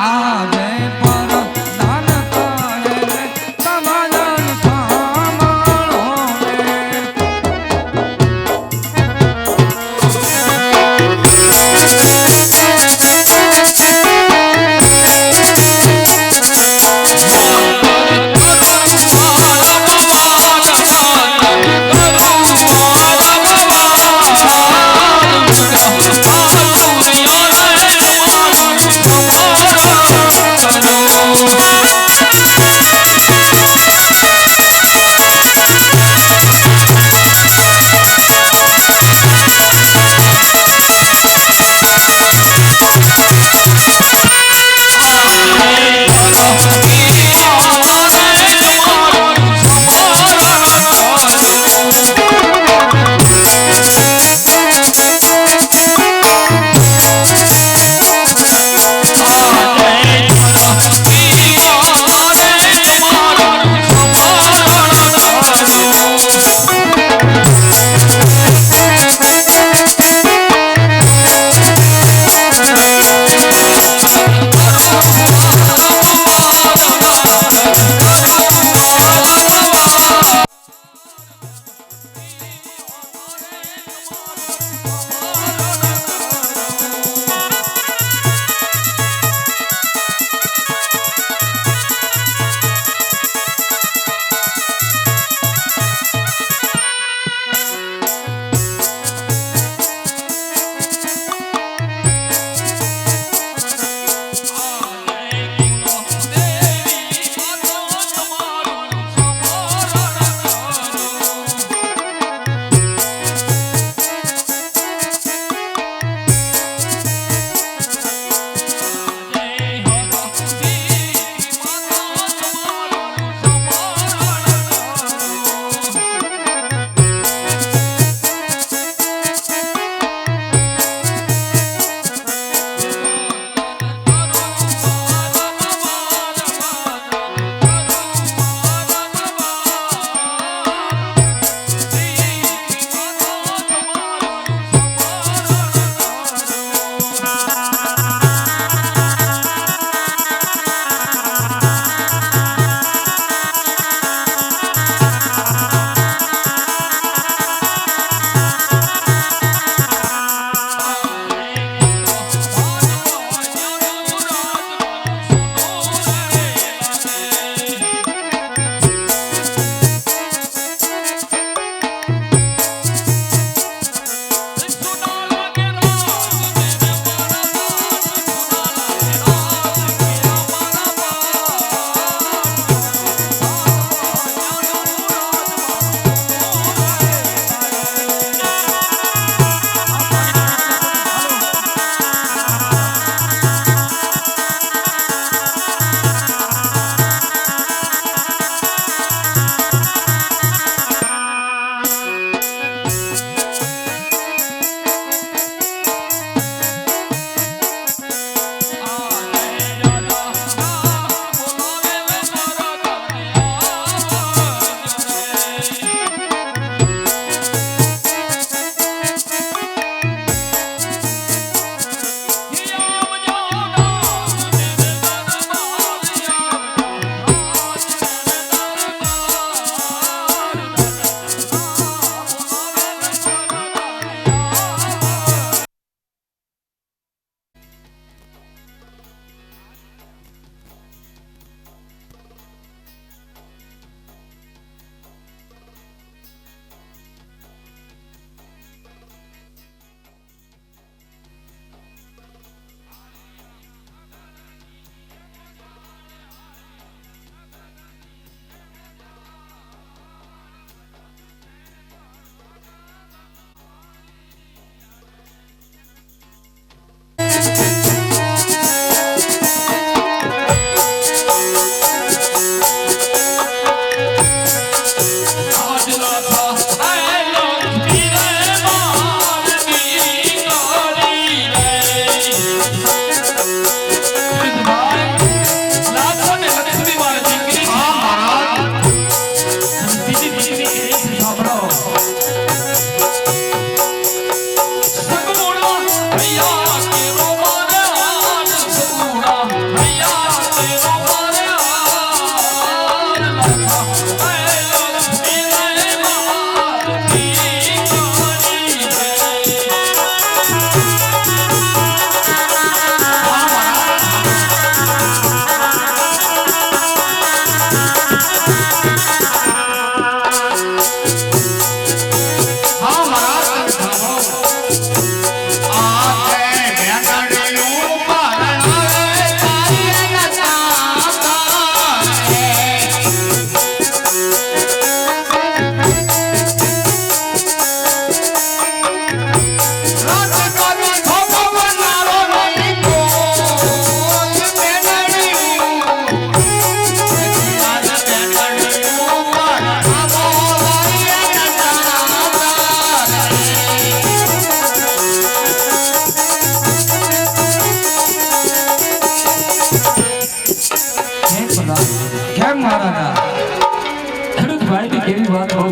આ જય પર દાન કરે તમારા સામા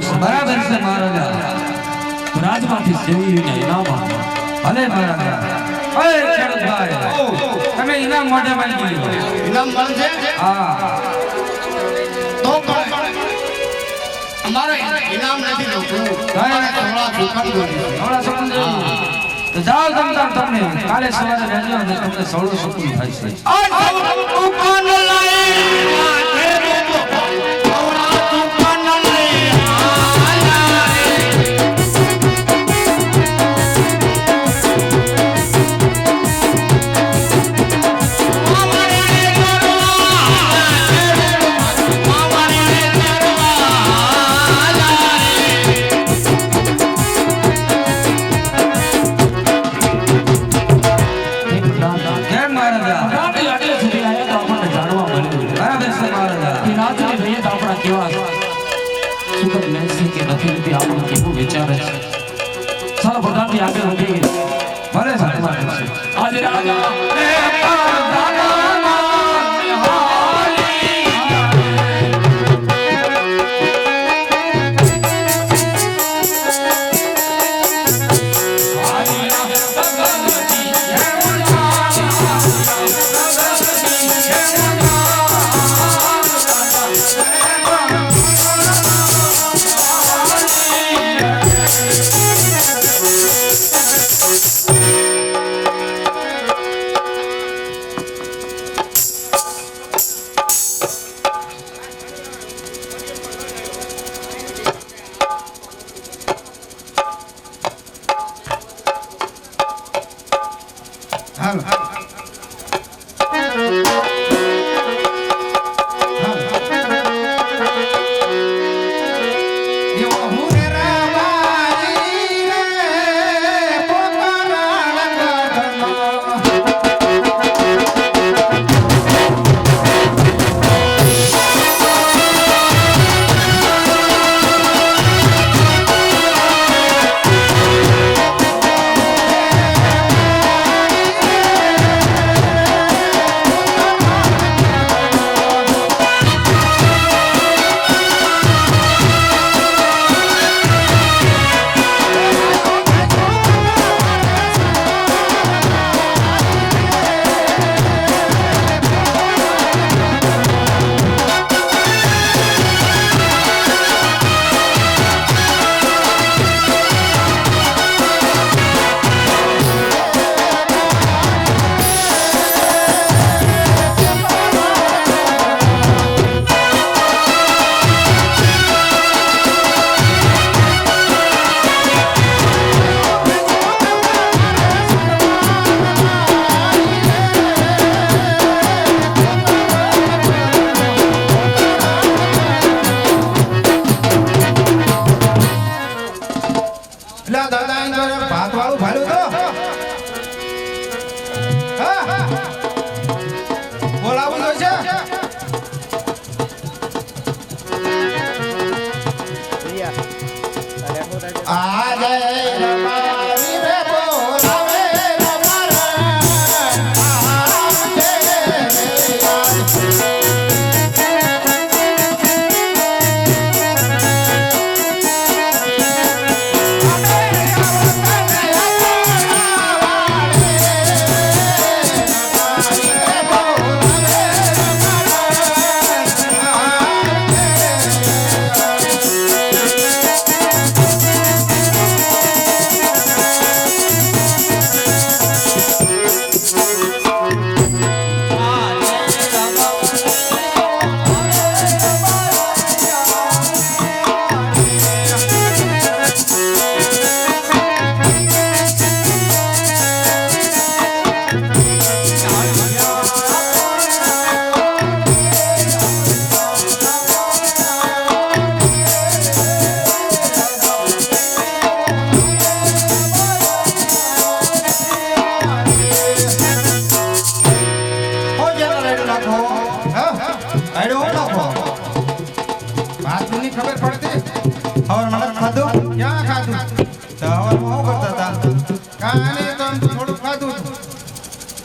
બરાબર છે મહારાજા. રાજમાંથી સેવીને ઇનામ ભલે મહારાજા. ઓય ખેડૂતભાઈ, તમે ઇનામ મોઢે માંગી લો. ઇનામ મળશે? હા. તો પણ અમારે ઇનામ નથી જોતું. અમારે થોડા દુકાન જોઈશે. હમણાં સંબંધ જોઈએ. તો જાઓ તમતાર તમને કાલે સવારે વહેલી અને તમને સૌળો સુકૂન થાય છે. દુકાન આગળ વધી ભલે સાહેબ. આજે રાજા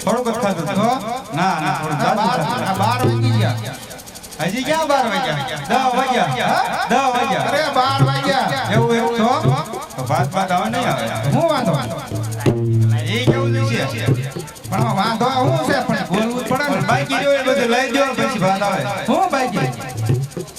થોડુંક જ ખાધું તો ના ના થોડું 12 વાગી ગયા હજી ક્યાં 12 વાગ્યા 10 વાગ્યા અરે 12 વાગ્યા એવું તો ભાત આવે નહીં આવે હું વાંધો એ કેવું છે પણ વાંધો હું છે પણ બોલવું પડે ને બાકી જો એ બધું લઈ દો પછી ભાત આવે હું બાકી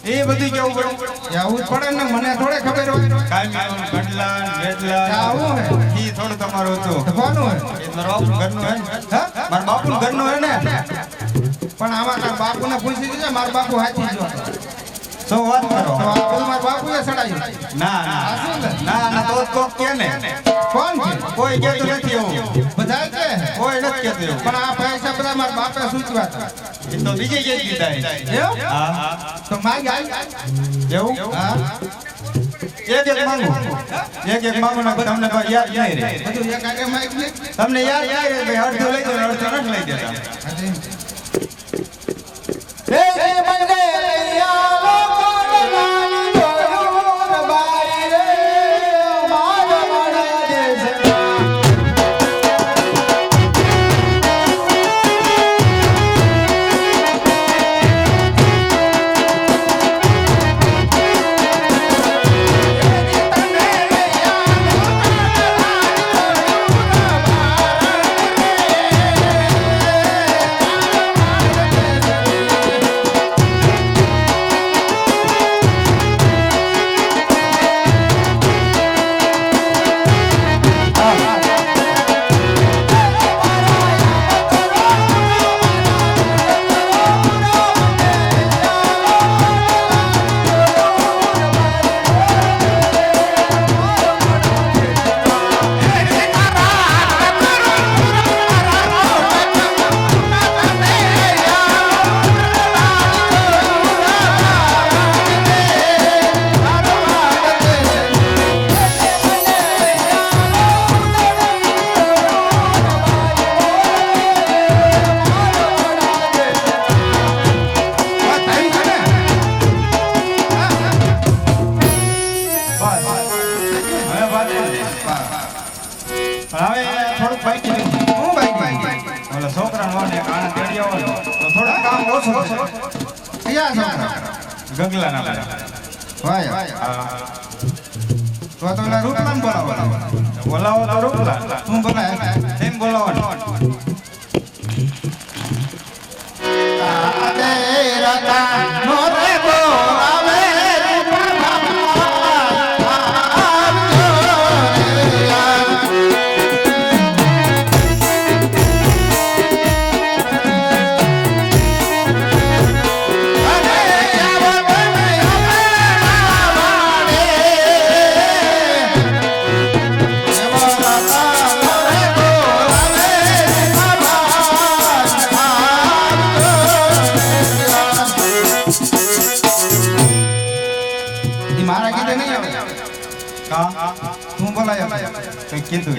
એ બધું કેવું પડે આવું જ પડે ને મને થોડે ખબર હોય કાયમી ગડલા વેટલા આવું હે ઈ થોડું તમારું હતું તો કોનું હે એ મારા બાપુ ઘરનું હે હા મારા બાપુ ઘરનું હે ને પણ આમાં તાર બાપુને પૂછી દીધે મારા બાપુ હાથી જો શું વાત કરો તો આ બધું મારા બાપુએ સડાયું ના ના તો કોક કે ને કોણ છે કોઈ કહેતું નથી એવું બધા કે કોઈ નથી કહેતું એવું પણ આ પૈસા બધા મારા બાપે સૂચવ્યા હતા એ તો બીજે કે દીધા એવું હા તો માગ આવી એવું હા એક માંગો ને તમને તો યાદ નહીં રહે બધું એક આગે માગ ને તમને યાદ નહીં રહે ભાઈ અડધું લઈ દો ને અડધું નથી લઈ દેતા ગગલા ના વાય તો ઓલા રૂપલામ બોલાવો તો રૂપલા હું બોલાય એમ બોલાવો કીધું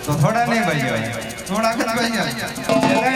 તો થોડા નહીં ભાઈ થોડા ખત ભાઈ હા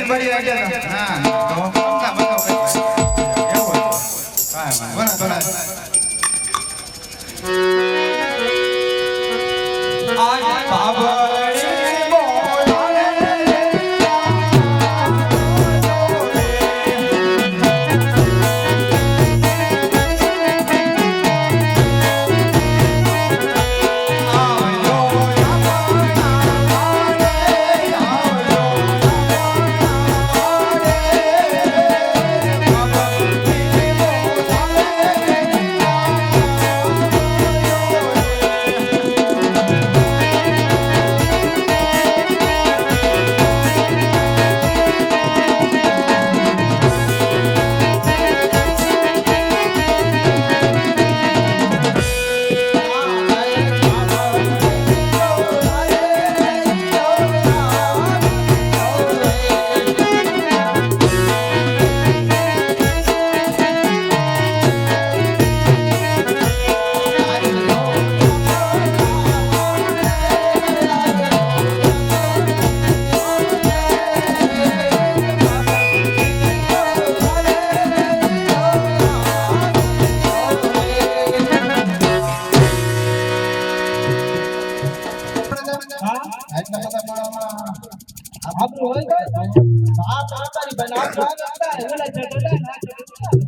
આપણું હોય તો આ તારી બન આ સ્વાદ હતા એલા ચટડા ના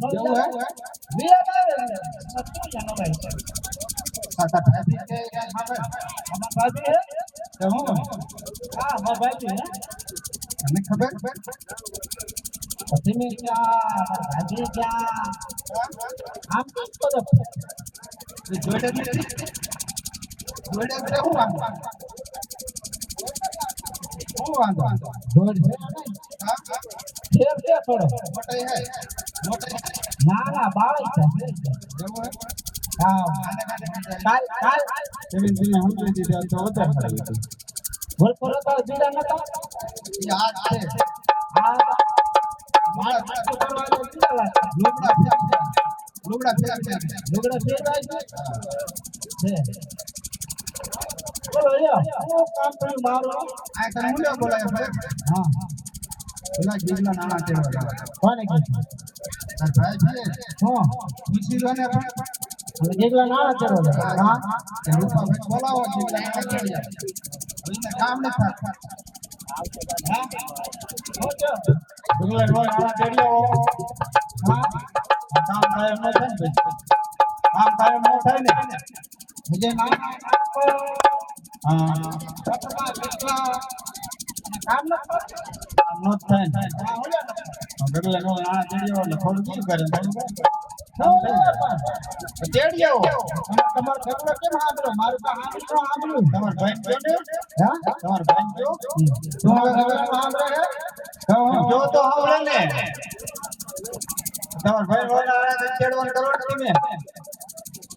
એવું હે વી આવે શું જાનો ભાઈ સાતા ભાઈ કે હા અમાર બાજુ હે તો હું હા અમાર બાજુ હે મને ખબર પછી મે ક્યાં ભાજી ક્યાં આમ તો જોડે હું વાંધો જોડ હા ફેર કે થોડો મોટે હે ના ના બાળી છે એવું હે હા કાલ કાલ જમીન સમજી દીધા તો વધારે સારું હતું. બોલ પર તો જીડા નતા યાદ છે હા મારા તો કરવાનો જીડા લાગે લુગડા ફેર લુગડા ફેરવાય છે બોલો યો હું કામ કર્યું મારું આ તને મુલ્યો બોલાય ભાઈ હા પેલા જીવના નાના તેડવા કોને કીધું તાર ભાઈ છે હા ખુશી રોને પણ જેટલા ના ચરો હા કે રૂપા ભાઈ બોલાવો જીવના નાના તેડવા એને કામ ન થાય હા હો જો ઇંગ્લેન્ડ હોય આના તેડિયાઓ હા આ કામ કાયમ ન થાય ને ભાઈ. કામ કાયમ ન થાય ને જે ના હા પટમાં કેટલા કામ ન કરે કામ ન જ થાય ને હા હો જા ઇંગ્લેન્ડ હોય આના તેડિયાઓ એટલે થોડું શું કરે ને થોડું કામ થાય. તેડિયો તમાર ઘરનો કેમ હાંભળો મારું તો હાંભળો હાંભળ્યું તમાર ભાઈ કયો ને હા તમાર ભાઈ કયો તમાર ઘરનો હાંભળે હે જો તો આવડે ને તમાર ભાઈ રોના આના તેડવાનું કરો ને તમે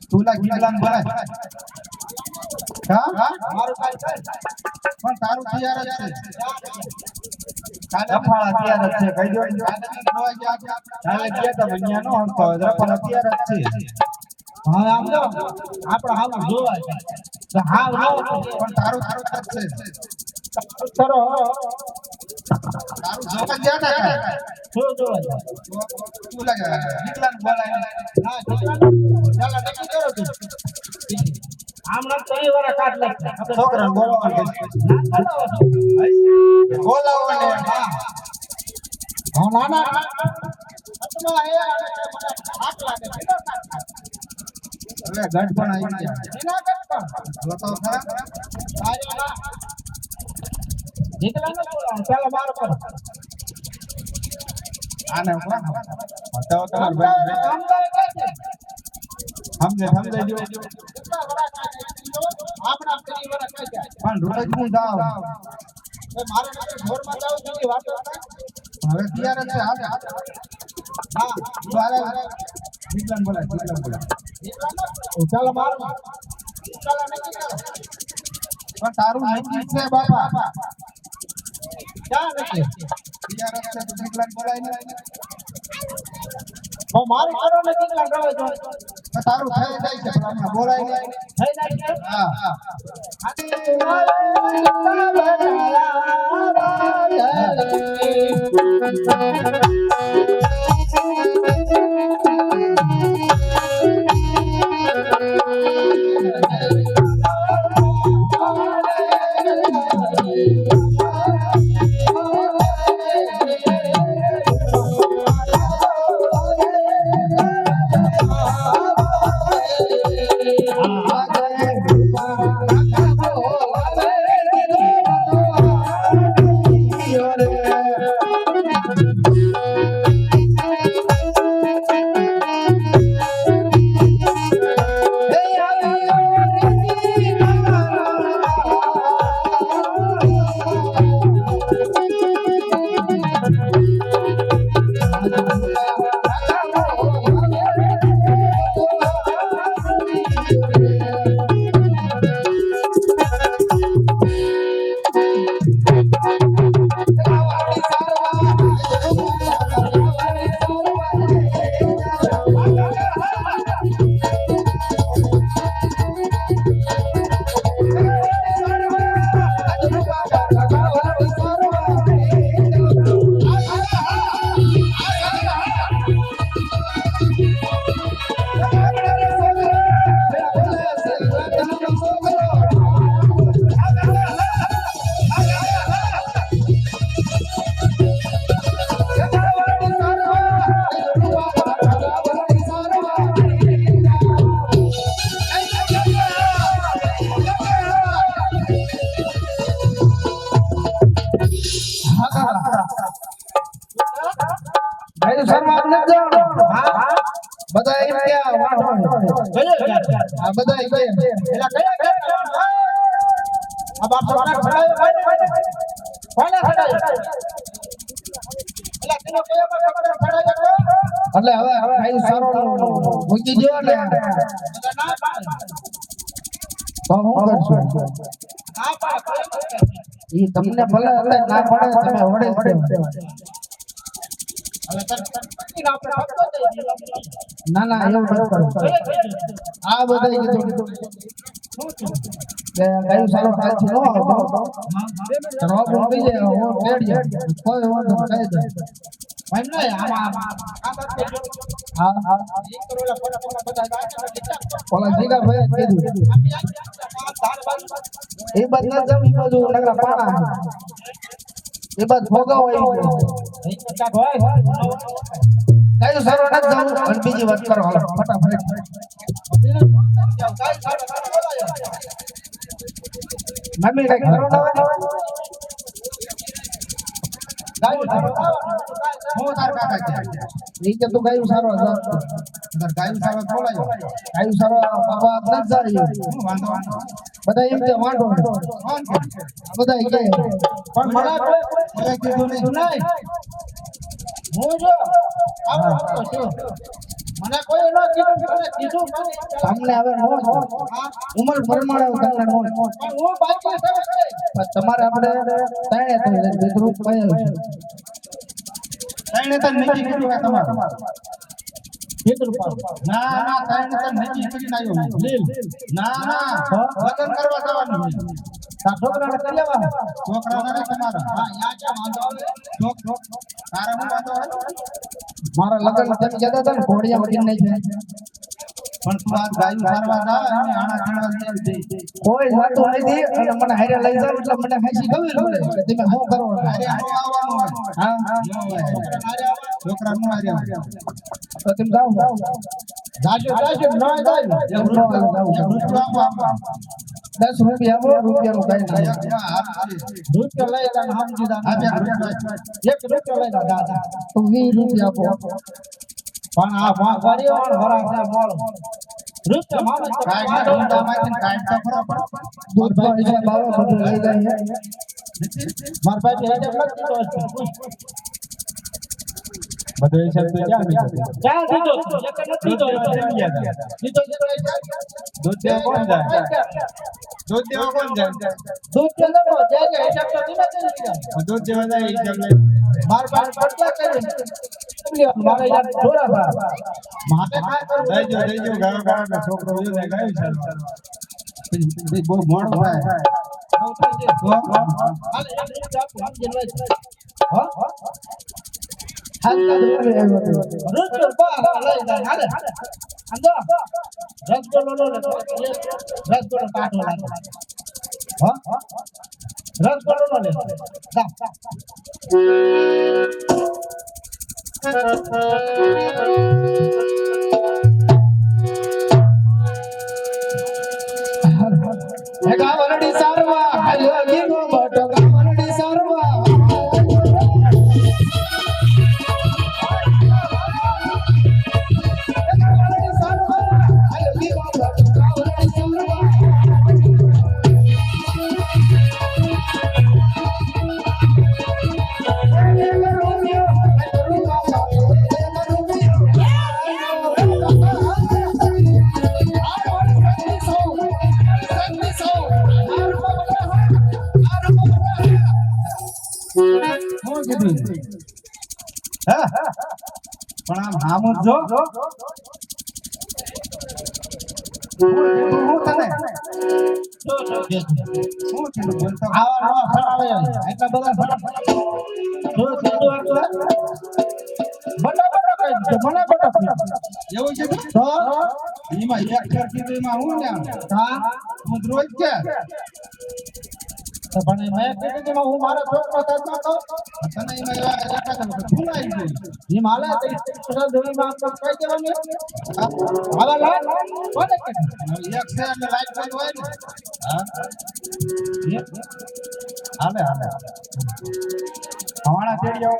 તુલા ગીલાન બોલાય હા મારું કાઈ થાય પણ તારું તૈયાર જ છે રફાળા તૈયાર જ છે કહી દો ને. કાલે ગયા તા બન્યા નો હરતો હોય રફાળા તૈયાર જ છે. હવે આમ જો આપણે હાવ જોવા છે તો હાવ નો પણ તારું જ છે કરો તારું જોવા જ્યાં ના કાય શું જોવા છે તુલા ગીલાન બોલાય હા કેટલા ચાલો નક્કી કરો તું આમણા તો એ વાળા કાટ લાગશે આપણે છોકરાને બોલાવવાનું છે. બોલાવો ને હા હા ના ના અથવા એ હાથ લાગે એનો કાટ હવે ગઢ પણ આવી ગયા એના કાટ હાલો તો ખરા આરે ના જેટલા ન બોલાવો ચાલો બાર પર આને કોણ તો તમાર ભાઈ આમ તો કઈ છે સમજે જો કેટલા વડા કાટ આપણા પેલી વડા કઈ જાય પણ રોજ હું જાવ એ મારે માટે ઘોરમાં જાવ છે વાતો હવે તૈયાર જ છે હાલે હા ગીલાન બોલાય ચાલો મારો ચાલો નક્કી કરો પણ તારું નક્કી છે બાપા ક્યાં નક્કી તૈયાર જ છે તો ગીલાન બોલાય ને મારે કરો ને કેટલા ગવે જો તો તારું થઈ જાય છે પણ હમણાં બોલાય નહીં થઈ જાય છે હા આ બધા કે એલા કયા આ બાપ છોકરા ભણાયો કોને ભણાયો એલા તને કયા બાપ છોકરા ભણાયો એટલે હવે ભાઈ સારો મૂકી દો ને ના પાડ તો હું કરશું ના પાડ ઈ તમને ભલે હવે ના પડે તમે વડે હવે ના ના એવું ન કરો આ બધા કીધું કે ગાયું સારો કાલ છે નો આવતો રોગ ઉગી જાય હું પેડ જાય કોઈ વાંધો કહી દે ભાઈ ના આમાં હા ઓલા જીગા ભાઈ કીધું એ બાદ ન જાવ ઈ બાજુ નગરા પાણા એ બાદ ભોગા હોય ગાયું સારો ન જાવ અને બીજી વાત કરો હાલો ફટાફટ મમ્મી કઈ કરો ના ગાયું સારો હું તાર કાકા છે ઈ કે તું ગાયું સારો ગાયું સારો બોલાયો ગાયું સારો બાબા ન જાય વાંધો બધા એમ કે વાંધો બધા કે પણ મને કોઈ કીધું નહીં હું જો આવો છું મને કોઈ ન કીધું તમને હવે નો ઉમર પ્રમાણે તમને નો હું બાકી છે તમારે આપણે તાણે તો વિદ્રુપ કહેલું છે તાણે તો નક્કી કર્યું છે તમારું વિદ્રુપ ના ના તાણે તો નક્કી કરીને આવ્યો લીલ ના લગન કરવા જવાનું છે તા છોકરાને કરી લેવા છોકરાને તમારા હા યા ક્યાં વાંધો આવે છોક તારા હું વાંધો આવે મારા લગન તમે કહેતા હતા ને ઘોડિયા વગર નહીં છે પણ તું આ ગાયું સારવા જા અને આણા ખાણવા દે કોઈ વાતો નથી અને મને હારે લઈ જાવ એટલે મને હાસી ગવી પડે કે તમે શું કરો હારે આવવાનું હા છોકરા નું હારે તો તમે જાવ જાજો જાજો ન જાય 10 રૂપિયા રૂપિયાનું કઈ રૂપિયા લઈ જા સમજી જા 1 રૂપિયો લઈ જા દાદા તો 20 રૂપિયા આપો પણ આ વાડીઓ ભરાશે મોળ રૂપિયા મામે તો કાઈ ઊંડામાંથી કાઈ તો ખરો પણ દૂધ ભાઈ છે બાવા બધું લઈ જાય માર પાસે હેડે લખી તો બધો હિસાબ તો ક્યાં દીધો એક નથી દીધો દૂધ દેવા કોણ જાય દૂધ દેવા કોણ જાય દૂધ દેવા જાય હિસાબ તો દીધો દૂધ દેવા જાય હિસાબ લઈ માર પાસે પડતા કરી મારે યાર જોરા બા માથે કાય કરું દઈજો ગાયો છોકરો જોઈ ગાયું છે ભાઈ બહુ મોડ થાય હાલે એક આપ સમજી લે હા હાલ રૂપિયો બા લઈ જાય હાલે અંદો રસગોલો લો રસગોલો કાઢો લાગે હા રસગોલો લો લે જા ગાવરડી સારવા હાલ્યો ગીનો બટ ગાવરડી સારવા ગાવરડી સારવા હાલ્યો ગીનો બટ ગાવરડી સારવા પણ આમ આમ જો હું તને શું છે બોલતો આવા નવા ફટાવે એટલા બધા ફટાવે જો સીધો હતો બડા કઈ છે મને બડા એવું છે તો એમાં એક કર કીધું એમાં હું ને હા હું રોજ કે તો પણ મેં કીધું હું મારા છોકરો થતો તો તને એમાં એવા એકા તો ભૂલાઈ ગઈ એ માલે તો ધોઈ માં તો કઈ દેવાનું આવા લા કોને કે એક છે એટલે લાઈટ બંધ હોય ને હા હાલે હવાણા તેડી આવો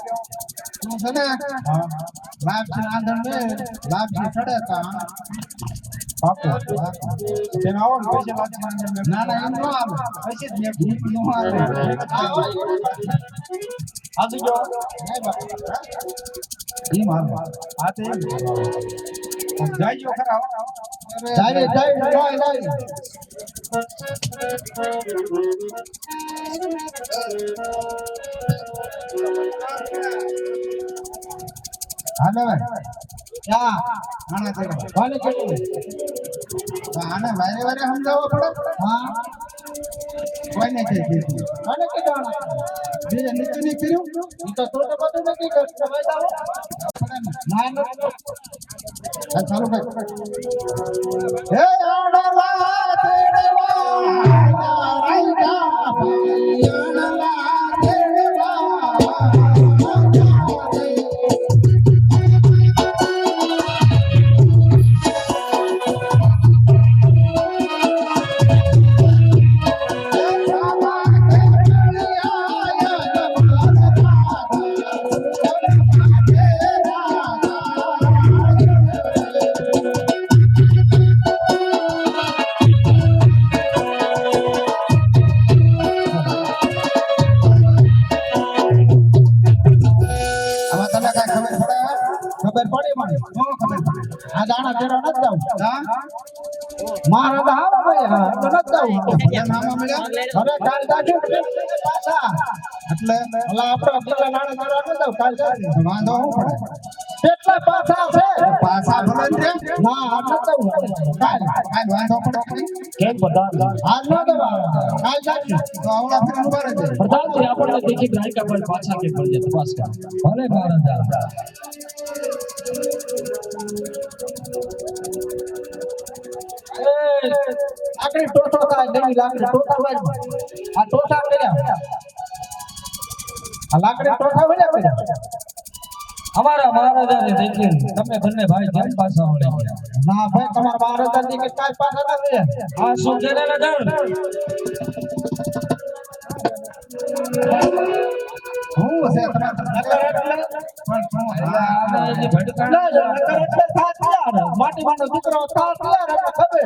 તું છે ને હા લાભ છે આંધણ મે લાભ છે ચડે કા પાકો તેનો આવો ને પૈસા લાગે ના ના એમ ન આવે પૈસે જ મેં નો આવે આજુ જો નહીં બાપા ઈ માર આ તે જાઈજો ખરા જાય હાલે ભાઈ યા આના કરે વાલે કેવું આને વારે વારે સમજાવવા પડે હા કોઈને કઈ કીધું વાલે કે જાણા બીજે નીચે નહીં કર્યું ઈ તો તો બધું નક્કી કરતો ભાઈ તારો ના ના આ ચાલુ કર હે આડલા તેડવા રાઈડા આડલા તેડવા ખબર પડી મને નો ખબર પડે આ દાણા તેરા ન જાવ હા મારા તો હારો ભાઈ હા તો ન જાવ એમ આમાં મળ્યા અરે કાલ દાખી પાછા એટલે અલા આપણો પેલા નાણા તેરા ન જાવ કાલ દાખી વાંધો શું પડે કેટલા પાછા છે પાછા ભલે ને ના આ ન જાવ કાલ કાંઈ વાંધો પડે કેમ પ્રધાન આજ ન દવા કાલ દાખી તો આવડા ફેર ઉભા રહેજે પ્રધાનજી આપણને દેખી ગાયકા પર પાછા કે પડજે તપાસ કર ભલે મહારાજા આકડી ટોટો થાય નહીં લાકડી ટોટા હોય આ ટોટા કર્યા આ લાકડી ટોટા હોય કર્યા અમારા મહારાજાને દેખી તમે બંને ભાઈ કેમ પાછા વળી ગયા ના ભાઈ તમારા મહારાજાજી કે કાઈ પાછા ના રહ્યા આ શું કરે ને જાણ હું છે માટી માંડો દીકરો થાક યાર એટલે ખબર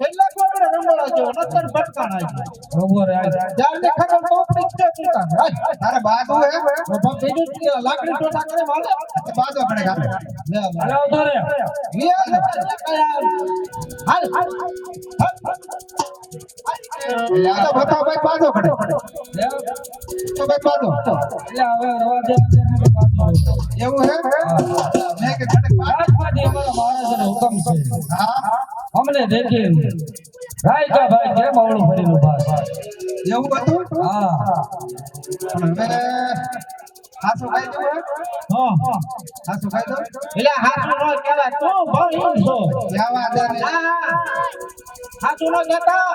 એટલે કોબડે રંગોળા જેવો નતર ભટકાણા છે બરોબર જારને ખબર ટોપડી છે ટીકા તારે બાજુ હે બાપ બીજું કે લાકડી ટોટા કરે માલે બાજુ પડે ગામે લે અરે આવતો રે હાલ હાલ યાર બતાવ ભાઈ બાજુ પડે તો ભાઈ બાજુ એટલે હવે રવા દે એવું હે મેં કે ઘડે બાજુ રાજમાંથી અમારા મહારાજાનો હુકમ છે હા અમને દેખી રાયકા ભાઈ કેમ આવડું ભરેલું ભાસ એવું હતું હા પણ હવે હાસુ ખાઈ દો હા હાસુ ખાઈ દો એટલે હાથ નો કહેવાય તું ભાઈ છો જાવા દે ને હાથ નો કહેતા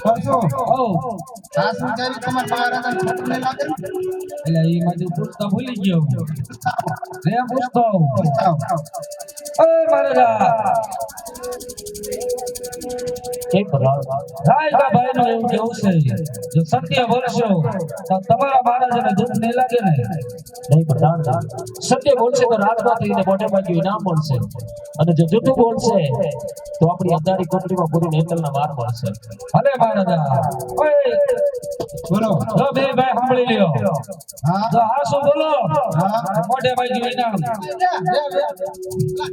કરશો ઓ હાસુ જેવી તમાર મહારાજા છોકને લાગે ને એટલે એ માજુ પૂછતા ભૂલી ગયો રે પૂછતો ઓય મહારાજા કે રાયકા ભાઈ નું એવું કેવું છે જો સત્ય બોલશો તો તમારા મહારાજાને દુઃખ નહીં લાગે ને નહીં પ્રધાન સત્ય બોલશે તો રાજમાં થઈને મોટે ભાગે ઇનામ મળશે અને જો જૂઠું બોલશે તો આપણી અદારી કોટડીમાં પૂરી નેતલના માર મળશે ભલે મહારાજા ઓય બોલો જો બે ભાઈ સાંભળી લ્યો હા જો આ શું બોલો હા મોટે ભાઈ ઇનામ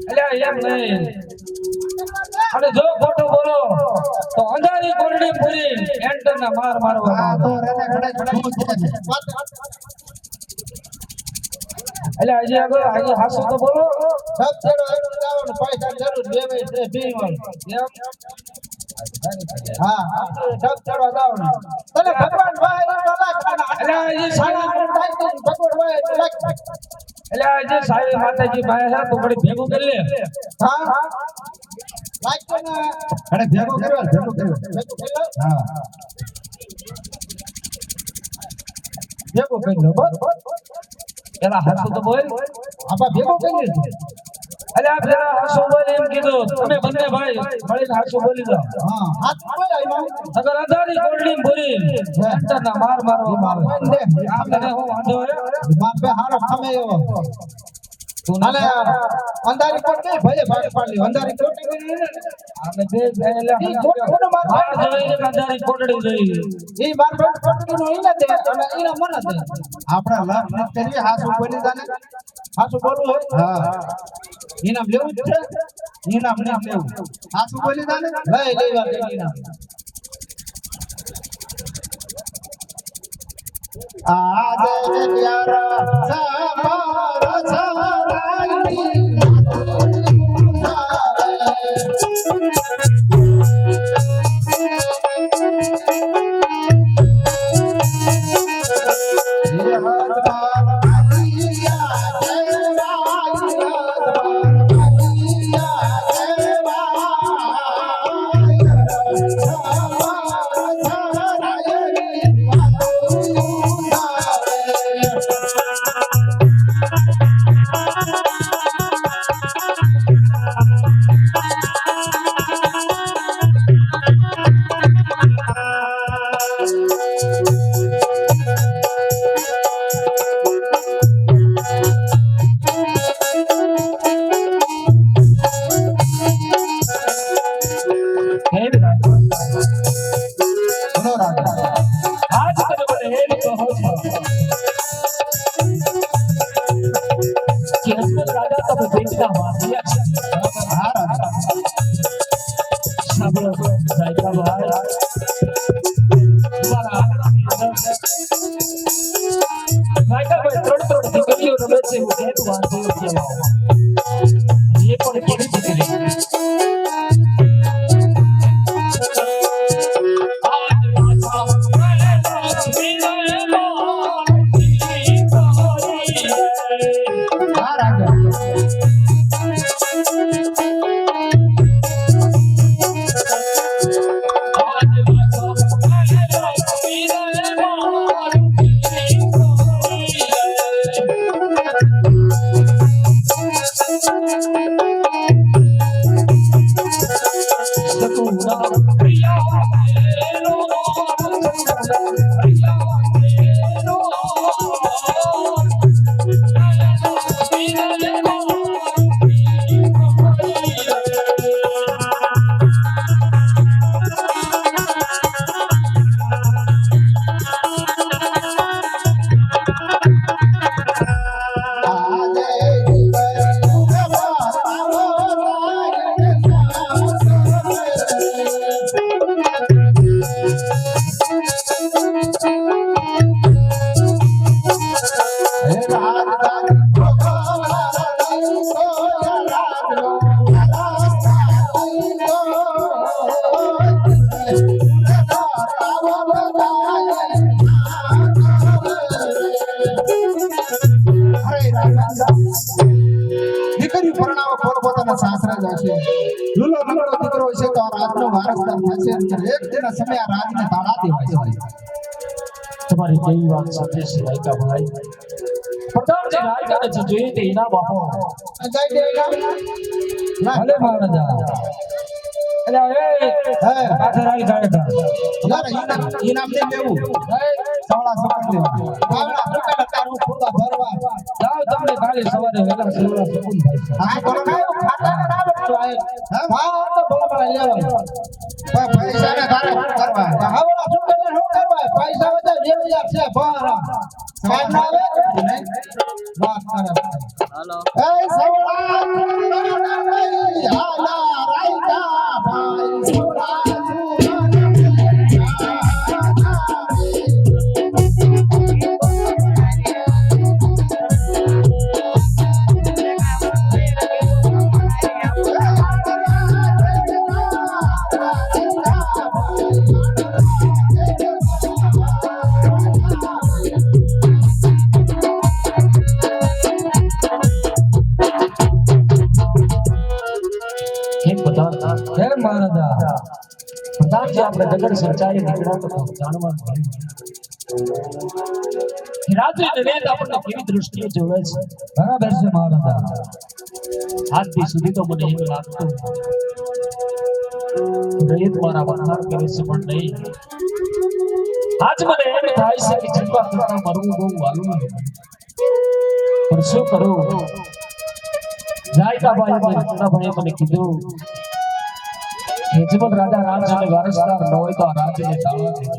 એટલે એમ નહીં અને જો ખોટું બોલો તો અંધારી કોરડી પૂરી એન્ટરના માર હા મારવા તો રેને ઘડે ઘડે છે એટલે હજી આગળ હજી હાસુ તો બોલો સબ છેડો એકલો જવાનું પૈસા જરૂર દેવે છે ભીમલ હા સબ છેડો જવાનું તને ભગવાન ભાઈ એટલે હજી સાહેબ ભગવાન ભાઈ એટલે હજી સાહેબ માતાજી ભાઈ છે તો ઘડી ભેગું કરી લે હા લાગતો ને ઘડે ભેગો કર્યો હા ભેગો કરી લો બસ પેલા હાસુ તો બોલ આપા ભેગો કરી લીધું એટલે આ પેલા હાસુ બોલ એમ કીધું તમે બંને ભાઈ મળીને હાસુ બોલી જાઓ હા હાથ બોલાય માં અગર અંધારી કોરડી પૂરી એન્ટરના માર મારવા આવે આપણે હું વાંધો હે બાપ બે હારો ખમે એવો અને અંધારી કોટ નહીં ભલે ભાગ પાડી અંધારી કોટ અમે બે એટલે ઈ કોટ કોનો માર માર જોઈએ કે અંધારી કોટડી જોઈએ ઈ માર ભાગ કોટડી નો ઈને દે અને ઈને મન દે આપણે લાભ ન કરી હાસુ બોલી જાને હાસુ બોલવું હોય હા ઇનામ લેવું જ છે ઇનામ ન લેવું હાસુ બોલી જાને લઈ લેવા દે ઇનામ આજે ક્યારા સફર સરાઈ આજ તમે મને એમ કહો છો કે અજમલ રાજા તમે બેટના વાસિયા છે હા રાજા સાંભળો સાઈકા ભાઈ મારા આંગણાની અંદર સાઈકા ભાઈ ત્રણ દીકરીઓ રમે છે હું એક વાંધો કહેવા એ પણ કેવી દીકરી દીકરી પરણાવ પોતાના સાસરે જશે લૂલો લંગડો દીકરો છે તો રાજનો વારસદાર થશે એક દિન સમય આ રાજને તાળા દેવાય છે તમારી કેવી વાત સાચી છે રાયકા ભાઈ પ્રધાનજી રાયકાને જે જોઈએ તે ઇનામ આપો જઈ દે ના ભલે મહારાજા એટલે એ પાછળ આવી રાયકા યાર ઇનામ દે લેવું સાવળા સુકન લેવું સાવળા સુકન તારું ફૂલા ભરવા જાવ તમને કાલે સવારે વેલા સેવડા સુકૂન થાય છે આ બોલો ખાતા ના બેઠો આ હા તો બોલો બોલા લેવા પૈસા ને તારે શું કરવા સાવળા સુકન ને શું કરવા પૈસા બધા દેવી છે ભરા કાઈ ના આવે વાત કરે હાલો એ સાવળા હાલા રાઈકા ભાઈ સુરા પ્રધાનજી આપણે જગત સંચારી નીકળ્યા તો જાણવાનું થયું રાત્રિ નરેન્દ્ર આપણને કેવી દ્રષ્ટિએ જોવે છે બરાબર છે મહારાજા આજથી સુધી તો મને એવું લાગતું દલિત મારા વખાણ કરે છે પણ નહીં આજ મને એમ થાય છે કે જીવવા કરતા મરવું બહુ વાલું નથી પણ શું કરું રાયકાભાઈ અને રત્નાભાઈએ મને કીધું યજમાન રાજા રાજ્યને વારસદાર ન હોય તો આ રાજ્યને તાળવા દેજે.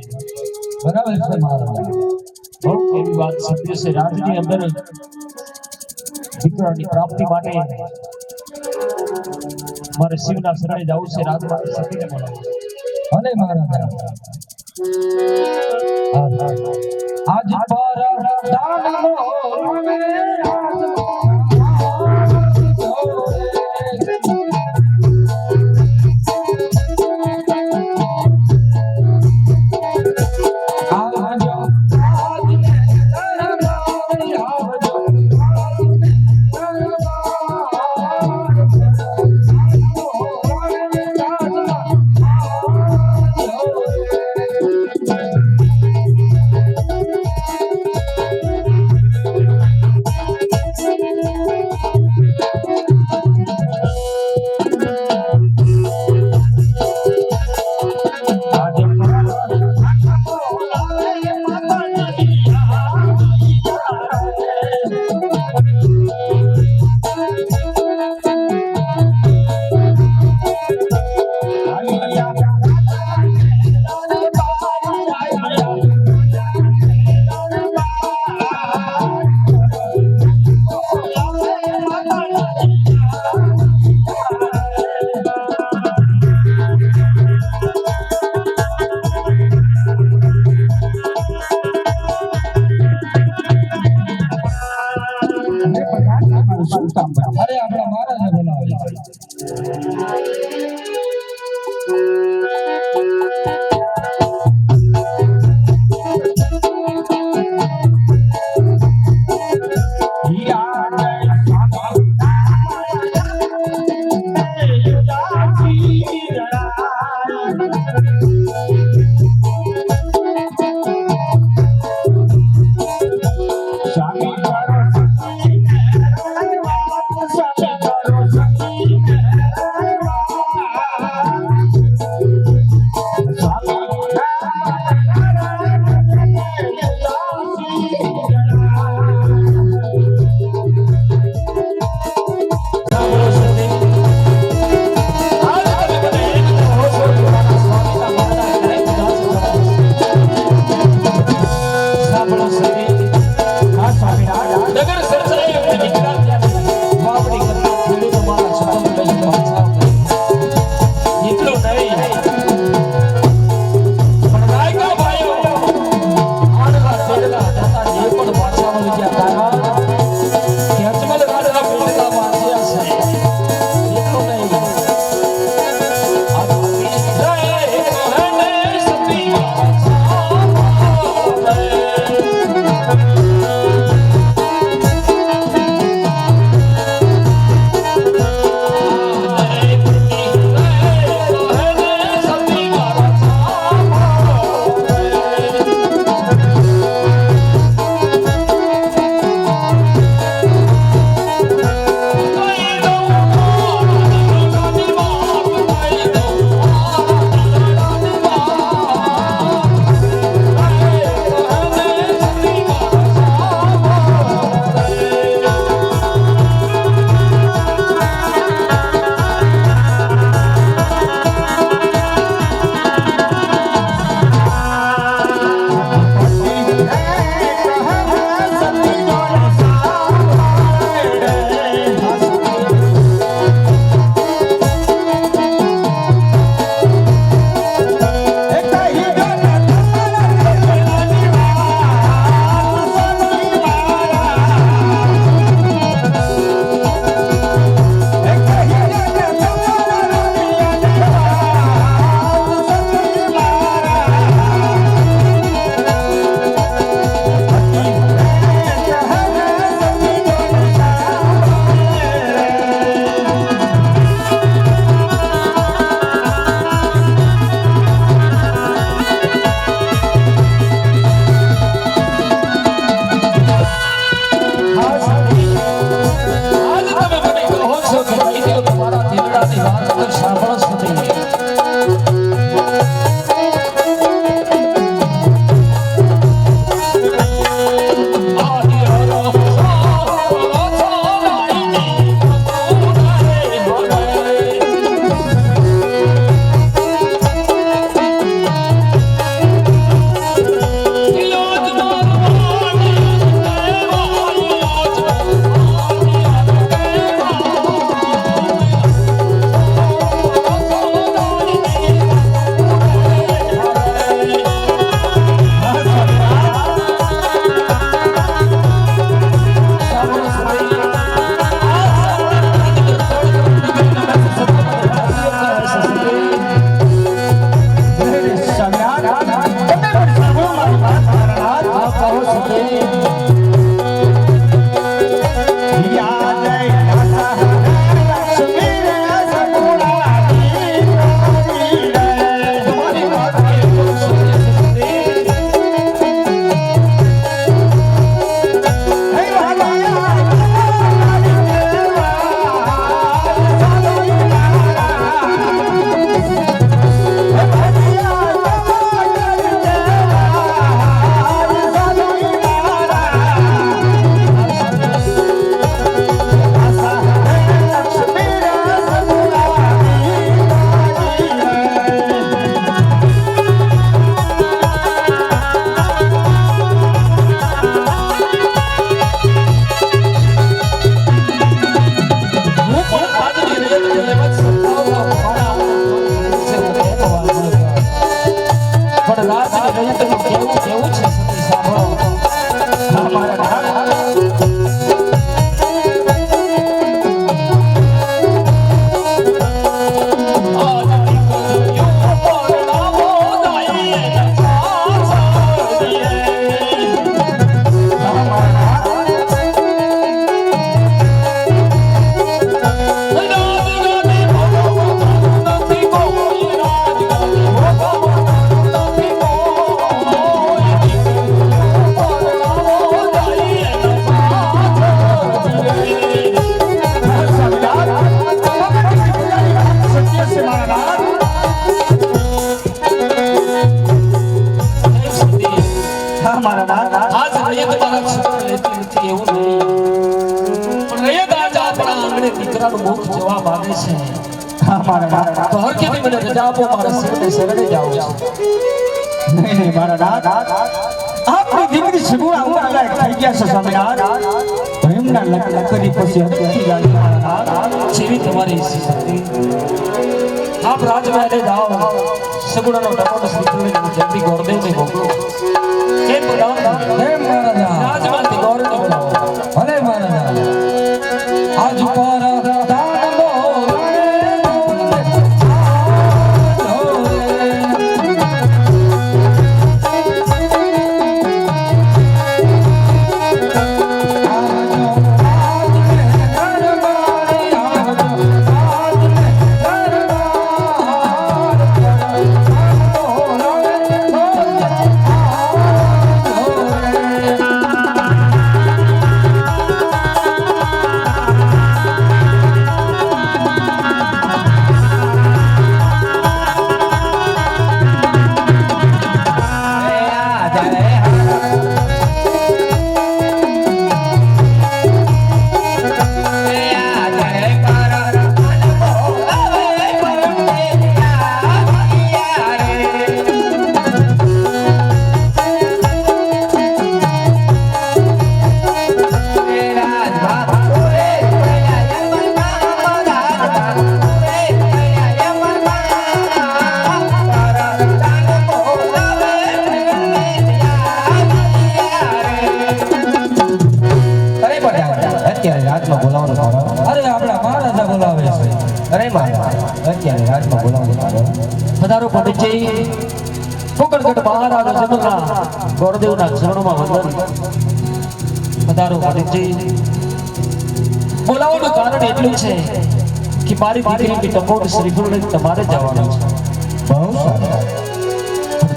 બરાબર છે મહારાજા. એવી વાત સત્ય છે. રાજની અંદર દીકરાની પ્રાપ્તિ માટે મારે શિવના શરણે જવું છે. રાજમાતા સતીને બોલાવો. ભલે મહારાજા. આજ પર દાનનો મારા નાથ આજ રૈયત મારા છોકરા લેતી નથી એવું નહીં, પણ રૈયત આજ આપણા આંગણે દીકરાનું મુખ જોવા માંગે છે. હા મારા નાથ તો હરખેથી મને રજા આપો, મારા શિવને શરણે જાવું છે. નહીં મારા નાથ આપણી દીકરી સગુણા ઉંમર લાયક થઈ ગયા છે સ્વામિનાથ. તો એમના લગ્ન કરી પછી હતી જાય મારા નાથ. જેવી તમારી શક્તિ. આપ રાજમહેલે જાઓ, સગુણાનો ટકોરો શ્રીફળને જલ્દી ગોરદેવને મોકલો. હે પ્રધાન, હે મહારાજા રાજમાંથી ગોરને બોલાવો. ભલે મહારાજા આજ પર દાન અત્યારે રાજમાં બોલાવવાનું મારો. અરે આપણા મહારાજા બોલાવે છે. અરે મારા અત્યારે રાજમાં બોલાવવાનું મારો. પધારો પંડિતજી. કોકણગઢ મહારાજા જનકના ગોરદેવના ચરણોમાં વંદન. પધારો પંડિતજી. બોલાવવાનું કારણ એટલું છે કે મારી દીકરીની ટકોર શ્રીફળને તમારે જવાનું છે. બહુ સારું.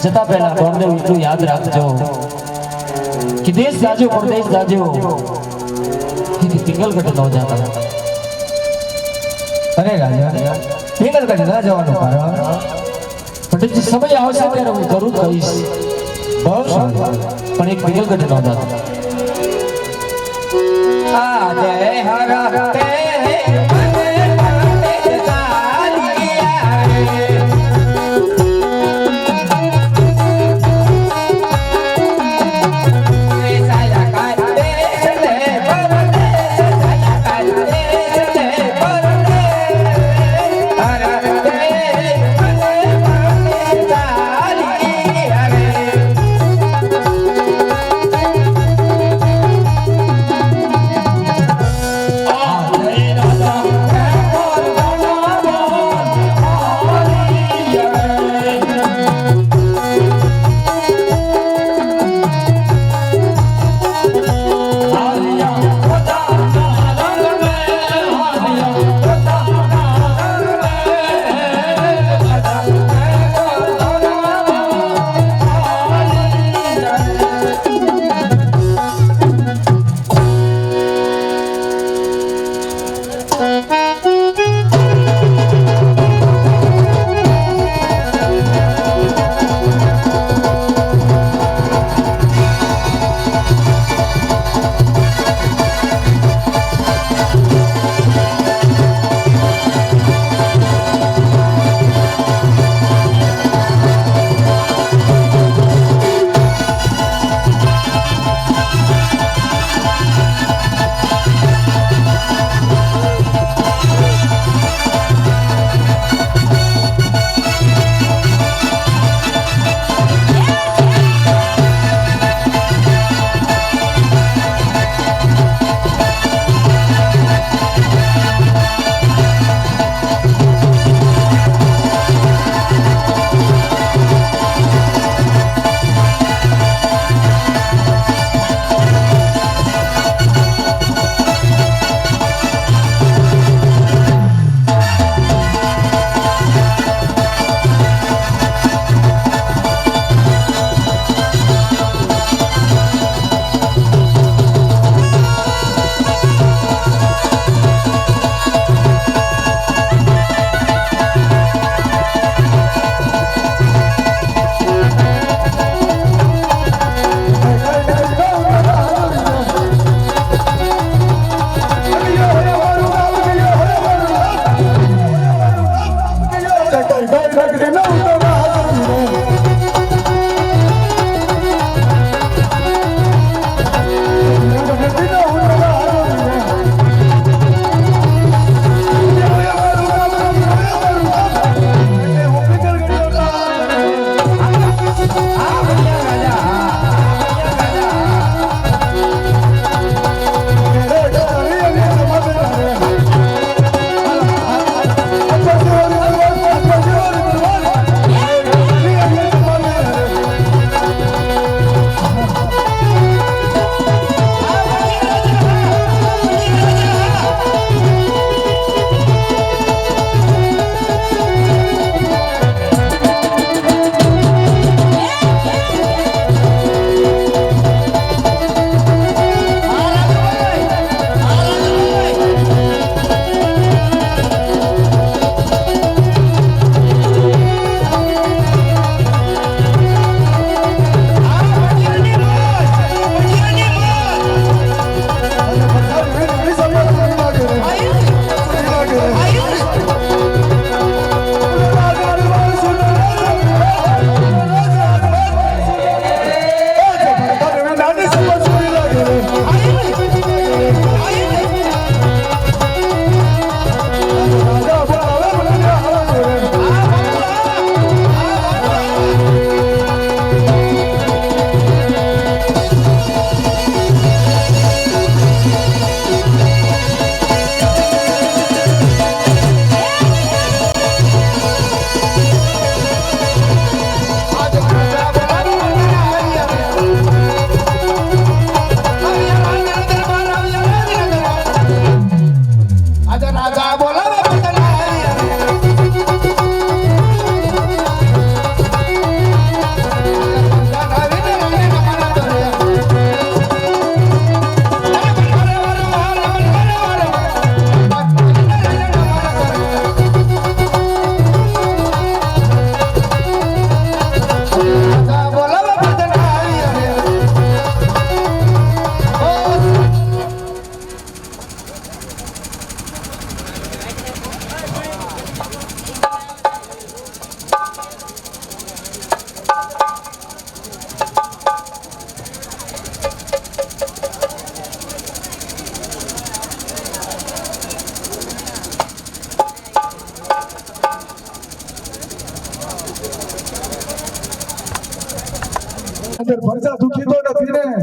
જતા પહેલા ગોરદેવ એટલું યાદ રાખજો કે દેશ જાજો પરદેશ જાજો પિંગલગઢ ન જાતા. અરે રાજા પિંગલગઢ ના જવાનું કારણ. પંડિતજી સમય આવશે ત્યારે હું જરૂર કહીશ, બહુ સારું. પણ એક પિંગલગઢ ન જાતા. આ જય હરા તે આ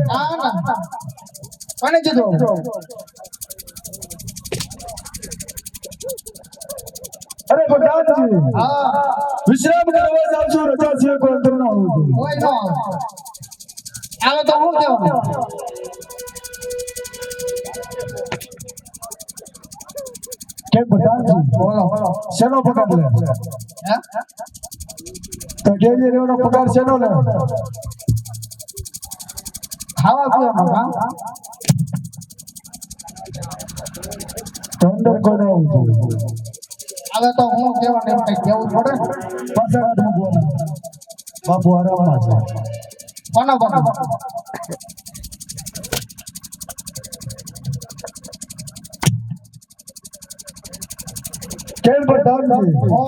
ના ના કોને કીધું અરે પ્રધાનજી હા વિશ્રામ કરવા જાવ છું રજા છે કોઈ અંતર ના હોવું જોઈએ કોઈ નો આવે તો હું કહેવાનું કે પ્રધાનજી બોલો શેનો પગાર લે હે તો ડેલી રેવાનો પગાર શેનો લે ખાવા પીવાનું કામ તો અંદર કોઈ ના હોવું જોઈએ આવે તો હું કહેવાનું એમ કઈ કેવું પડે પાછા હાથ મૂકવાના બાપુ આરામમાં છે કોનો બાપુ કેમ પ્રધાનજી ઓ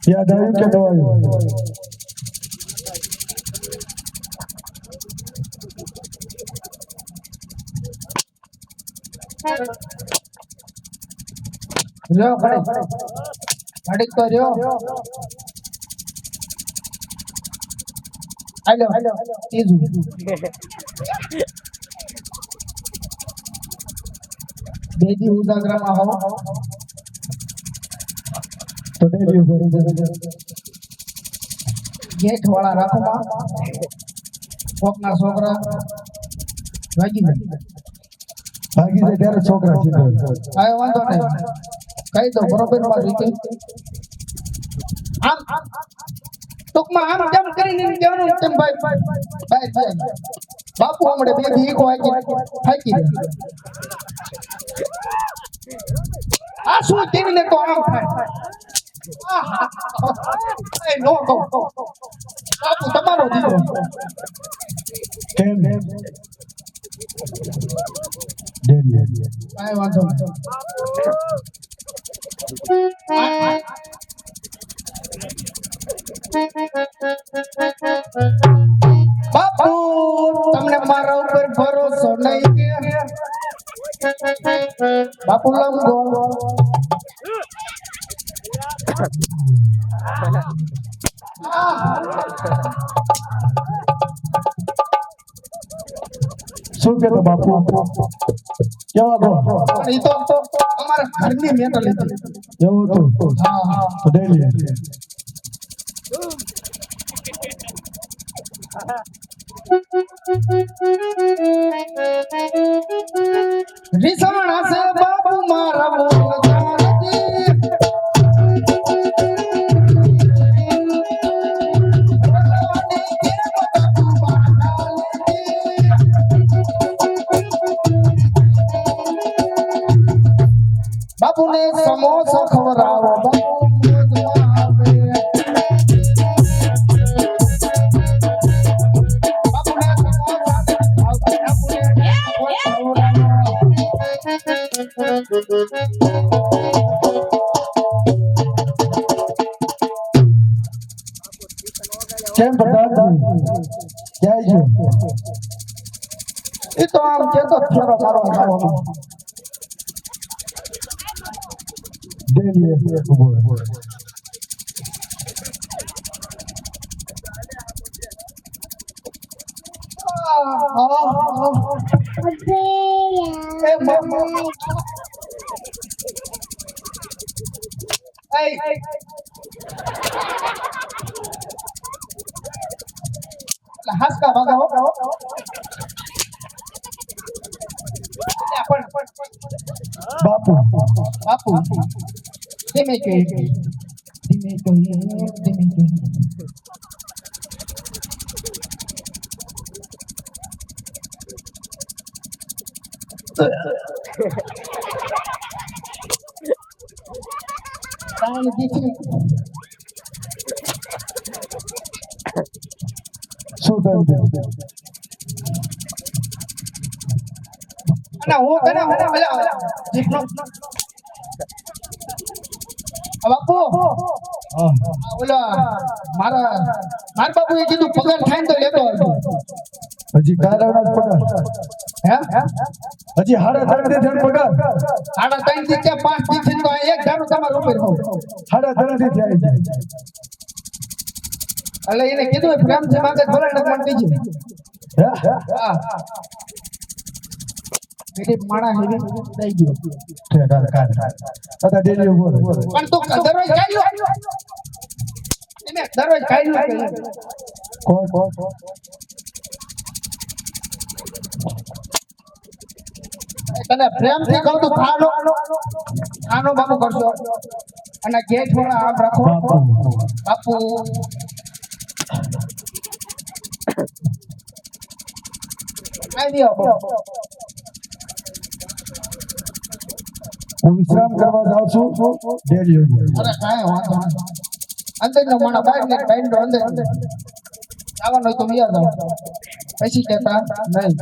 યાદ આવ્યું કે દવાયું રહ્યો ઘડીક તો રહ્યો હાલો ત્રીજું બે દી ઉજાગરામાં આવો તો ડેલી ઉપર ગેટ વાળા રાખો કોકના છોકરા ભાગી જાય ભાગી જાય ત્યારે છોકરા સીધો કાંઈ વાંધો નહીં કહી દો બરોબર માં રીતે આમ ટૂંકમાં આમ તેમ કરીને કહેવાનું તેમ ભાઈ બાપુ હમણે બે દી ઈકો થાકી ગયા આ શું તેને તો આમ થાય એ નો કહો બાપુ તમારો દીકરો કેમ ડેલી કાંઈ વાંધો નહીં બાપુ તમને મારા ઉપર ભરોસો નહીં કે બાપુ લંગો શું કહેતો બાપુ કેવા ગો એ તો અમારા ઘરની મેન્ટાલિટી એવું હતું હા તો ડેલી રીસાણા છે બાપુ મારા બોલતા નથી બાપુને સમોસા ખવડાવો બાપુ મોજમાં આવે બાપુને સમોસા બાપુને કેમ પ્રધાનજી ક્યાં છો એ તો આમ કેતો ફેરો મારવા જવાનો ડેલી ઉભો એ મમ્મા એ હાસકા ભાગા હો બાપુ બાપુ ધીમે કહી તાણી દીકરી શું થયું અને હું કને ઓલા જીપનો બાપુ હા ઓલા મારા બાપુએ કીધું પગાર થાય ને તો લેતો આવજો હજી કારણા જ પગાર હે હજી હાડા ત્રણ થી ધણ પગાર સાડા 3 થી કે 5 થી તો એક ધારું તમારું ઉપર હોવ હાડા ત્રણ થી થાય છે એટલે એને કીધું પ્રેમથી માંગે ભલે ને મન દીજે હા ગરીબ માણા હેવી દઈ ગયો અતા ડેલી ઉભો રહે. પણ તું દરરોજ ખાઈ લો એને દરરોજ ખાઈ લો કોણ તને પ્રેમથી કહું તું ખાનો ખાનો બાપુ કરશો અને ગેટ વાળા આમ રાખો બાપુ ખાઈ દો હું વિશ્રામ કરવા જાઉં છું ડેલી ઉભો રહે. અરે કાંઈ વાંધો નહીં અંદર નો માણા બહાર ને બહાર નો અંદર આવવાનો હોય તો વિયા જાવ પછી કહેતા નહીં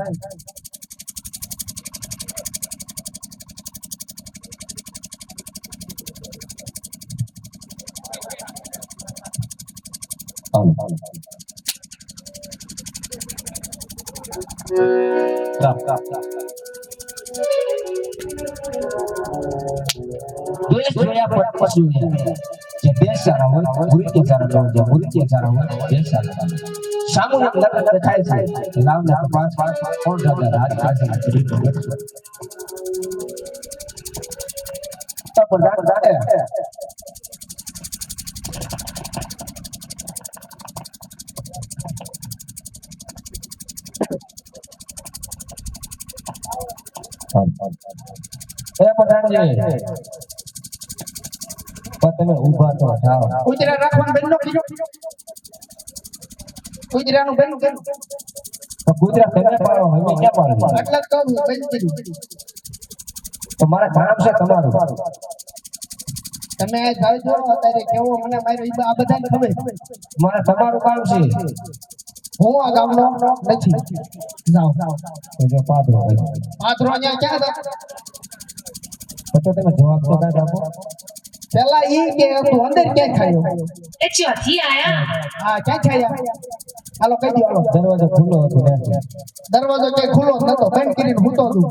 દેશ જોયા પછી જે દેશ સારા હોય મૂર્તિ સારા હોય જે મૂર્તિ સારા હોય દેશ સારા સામૂહિક લગ્ન થાય છે લાવના પાંચ કોણ રાજા રાજકાજ કરી તો પ્રધાન જાણે એ પ્રધાનજી તમે ઊભા તો થાઓ કુતરા રાખવાનું બેન નો કીધું કુતરાનું બેન કીધું તો કૂતરા તમે પાડો હવે ક્યાં પાડો એટલે જ કહું બેન કીધું તો મારા કામ છે તમારું તમે જાજો અત્યારે કેવો મને મારી આ બધાને ખબર મારે તમારું કામ છે હું આ ગામનો નથી જાઓ તો જો પાદરો પાત્રો અહીંયા ક્યાં હતા તો તમે જવાબ તો કાઢ આપો પેલા ઈ કે તું અંદર ક્યાં ખાયો એ ચોથી આયા હા ક્યાં ખાયા હાલો કહી દો હાલો દરવાજો ખુલ્લો હતો ત્યાંથી. દરવાજો કે ખુલ્લો જ નતો બંધ કરીને હૂતો તું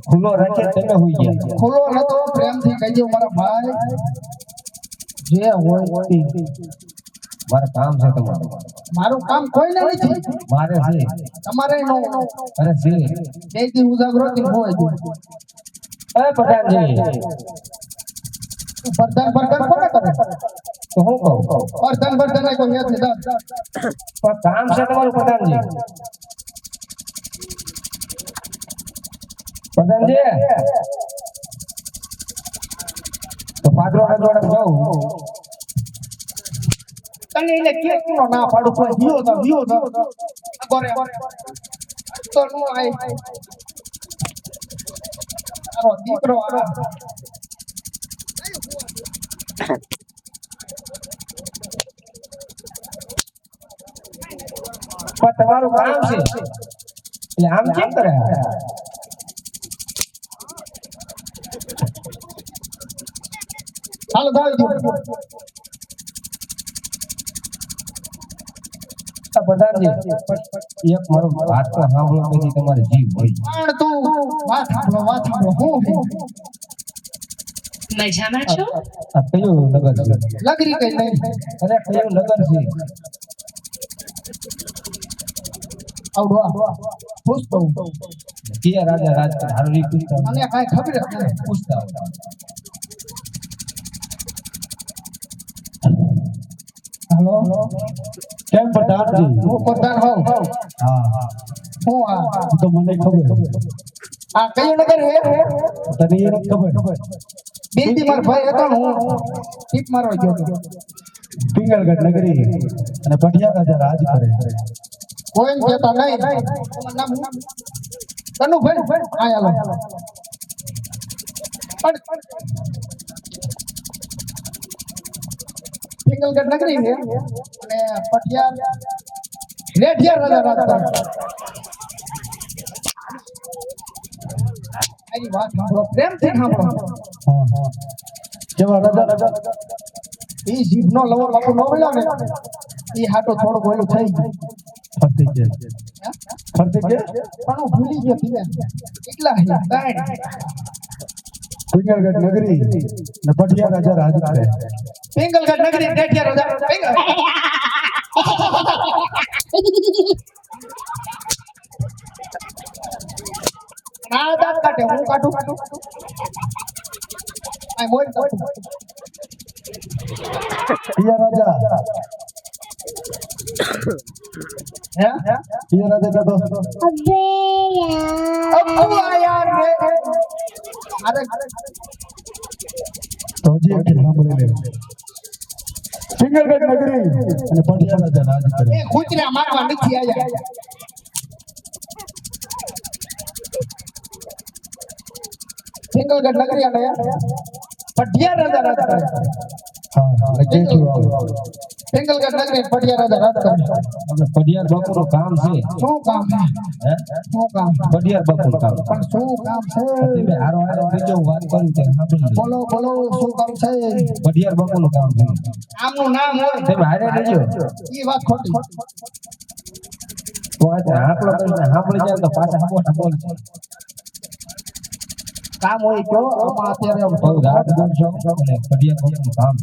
ખુલ્લો રાખીને તમે હોઈ ગયા ખુલ્લો નતો પ્રેમથી કહી દો મારા ભાઈ જે હોય તે. મારે કામ છે તમારું મારું કામ કોઈને નથી મારે છે તમારે નો અરે છે બે દી ઉજાગરો થી હોય ગયું એ પ્રધાનજી પ્રધાન પ્રધાન કોને કરે તો હું કહું પ્રધાન ને કોઈ નથી પણ કામ છે તમારું પ્રધાનજી પ્રધાનજી તો પાદરો રજવાડા જાઉં અને એને કે કોનો ના પાડું કોઈ વિયો તો અગોરે તો નો આય આરો દીકરો આરો પણ તમારું કામ છે એટલે આમ કેમ કરે હાલો દાવી દો પ્રધાનજી એક મારો વાત તો સાંભળો પછી તમારે જીવ હોય પણ તું વાત સાંભળો હું મજામાં છો આ કયું નગર છે લગરી કઈ નહીં અરે કયું નગર છે આવડો પૂછતો કે રાજા રાજ હારી પૂછતા મને કાંઈ ખબર જ નથી પૂછતા હાલો કેમ પ્રધાનજી હું પ્રધાન હોઉં હા હું આ તો મને ખબર આ કયું નગર હે તને એ નથી ખબર બે દી મારો ભાઈ હતો ને હું ટીપ મારવા ગયો હતો. પિંગલગઢ નગરી અને પટિયા રાજા રાજ કરે કોઈ ને કહેતા નહીં તમારું નામ કનુભાઈ હા હાલો પણ પિંગલગઢ નગરી છે અને પટિયા રેઢિયા રાજા રાજ કરે આની વાત સાંભળો પ્રેમથી સાંભળો હા હા કેવા રાજા ઈ જીભનો લવો લાગુ ન મળ્યો ને ઈ હાટો થોડું બોલું થઈ ગયું ફરતી કે પણ હું ભૂલી ગયો ધીમે કેટલા હે ત્રણ પિંગલગઢ નગરી અને પટિયા રાજા રાજ કરે પિંગલગઢ નગરી રેઢિયા રાજા ના દાંત કાઢે હું કાઢું આ મોય કાઢું પિયા રાજા હે પિયા રાજા કાઢો અબ્બુ આયા રે અરે તો હજી એક સાંભળી લે સિંગલગઢ નગરી અને પટિયા રાજા રાજ કરે એ કૂતરા મારવા નથી આયા સિંગલગઢ નગરી અને પટિયા રાજા રાજ કરે હા લગે શું આવે સિંગલગઢ નગરી પટિયા રાજા રાજ કરે આપણે પડિયાર બાપુનું કામ છે શું કામ છે હે શું કામ પડિયાર બાપુનું કામ પણ શું કામ છે તમે હારો હારો બીજો વાત કરું તે સાંભળી બોલો બોલો શું કામ છે પડિયાર બાપુનું કામ છે આમનું નામ હોય તમે હારે લેજો ઈ વાત ખોટી તો આ આંકડો કરીને સાંભળી જાય તો પાછા સાંભળતા બોલ કામ હોય તો આમાં અત્યારે બહુ રાત બોલશો અને પડિયાર બાપુનું કામ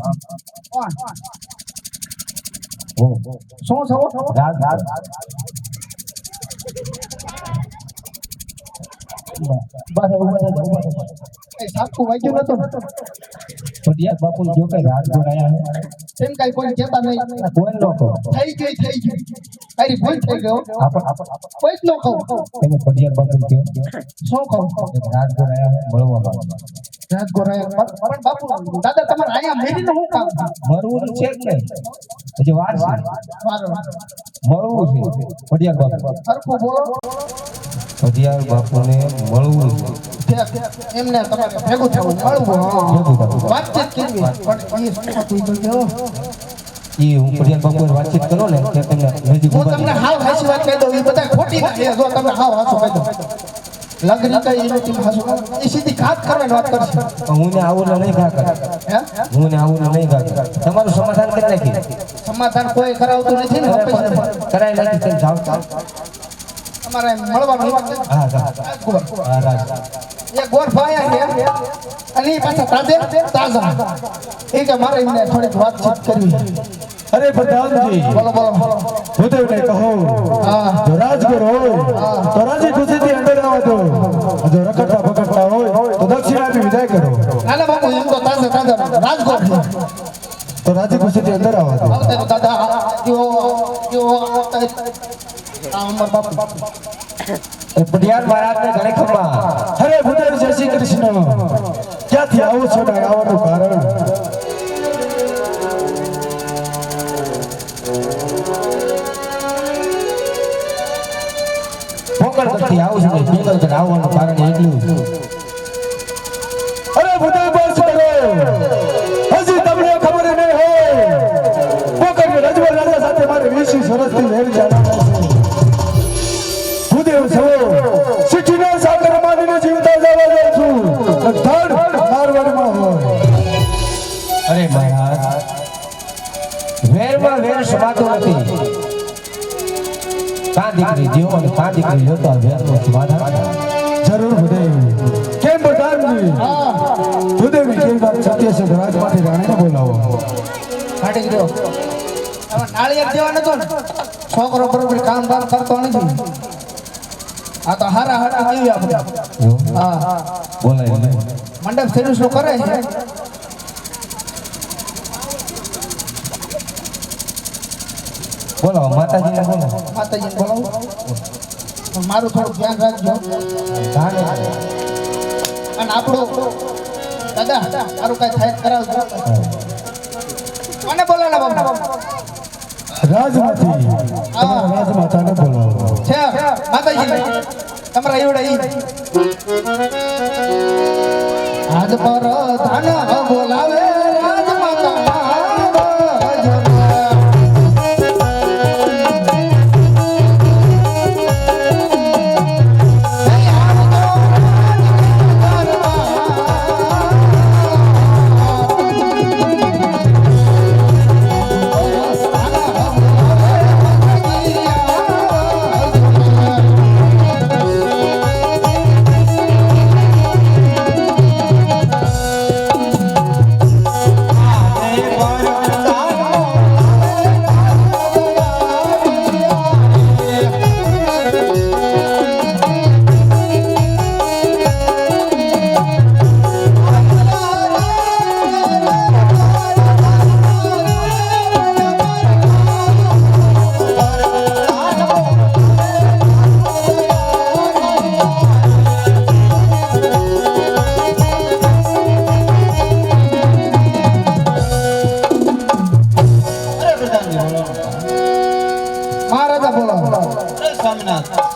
કોણ હો શું છો રાત રાત બસ ઉભા એ સાચું વાગ્યું નતું પડિયાર બાપુનું જો કઈ રાત બોલાયા છે તેમ કઈ કોઈ કહેતા નહીં કોઈ ન કહો થઈ ગઈ તારી ભૂલ થઈ ગયો કોઈ જ ન કહું તમે પડિયાર બાપુ કહો શું કહું રાત બોલાયા છે મળવા રાત ગોરાયા પણ બાપુ દાદા તમારે અહીંયા મેરીનું શું કામ મરવું છે કે હજી વાર છે મારો મળવું છે પડિયાર બાપુ સરખું બોલો પડિયાર બાપુને મળવું છે એમને તમારે ભેગું થવું મળવું વાતચીત કરવી પણ એ શું હતું ગયો એ હું પડિયાર બાપુ વાતચીત કરો ને કે તમને નજીક હું તમને હાવ હાચી વાત કહી દઉં એ બધા ખોટી ના છે જો તમે હાવ હાચું કહી દો લગરી કઈ એ નથી હાચું એ સીધી ઘાત કરવાની વાત કરશે હું ને આવું નહીં ઘા કર હે હું ને આવું નહીં ઘા કર તમારું સમાધાન કરી નાખી સમાધાન કોઈ કરાવતું નથી ને કરાઈ નાખી તમે જાઓ તમારે મળવાનું હા હા રાજ એ ગોર ભાઈ છે અને એ પાછા તાજા એ કે મારે એમને થોડીક વાતચીત કરવી અરે પ્રધાનજી બોલો બોલો ભૂદેવને કહો હા જો રાજગુર હોય તો રાજી ખુશીથી અંદર આવવા દો જો રખડતા પકડતા હોય તો દક્ષિણ આપી વિદાય કરો નાના બાપુ એમ તો તાજા રાજગોર છે તો રાજી ખુશીથી અંદર આવવા દો આવતે તો દાદા જો અમર બાપુ પડિયાર મહારાજને ઘરે ખંભા અરે ભૂદેવ જય શ્રી કૃષ્ણ ક્યાંથી આવો છો ને આવવાનું કારણ પોકળગઢથી આવું છું ને પિંગલગઢ આવવાનું કારણ એટલું અરે ભૂદેવ બસ કરો હજી તમને ખબર નહીં હોય પોકળગઢ રજવા રાજા સાથે મારે 20 વર્ષથી વેર ચાલે ભૂદેવ છો સિટીના સાગર માનીને જીવતા જવા જાઉં છું ધડ મારવાડમાં હોય અરે મહારાજ વેરમાં વેર સમાતો નથી કાં દીકરી જીવો અને કાં દીકરી જોતા વેરનું સમાધાન જરૂર ભૂદેવ કેમ પ્રધાનજી ભૂદેવી કેમ વાત સત્ય છે રાજમાંથી રાણીને બોલાવો કાઢી ગયો હવે નાળિયેર જેવા નતો ને છોકરો બરોબર કામ કરતો નથી આ તો હારા જીવી આપણે હા બોલાય મંડપ સર્વિસ નું કરે છે બોલો માતાજીને બોલો માતાજીને બોલાવો મારું થોડું ધ્યાન રાખજો અને આપણું દાદા મારું કઈ થાય કરાવજો કોને બોલાના બાપા રાજમાંથી તમારા રાજમાતાને બોલાવો છે માતાજી તમારા એવડા ઈ આજ પર ધન બોલાવે રાજમાતા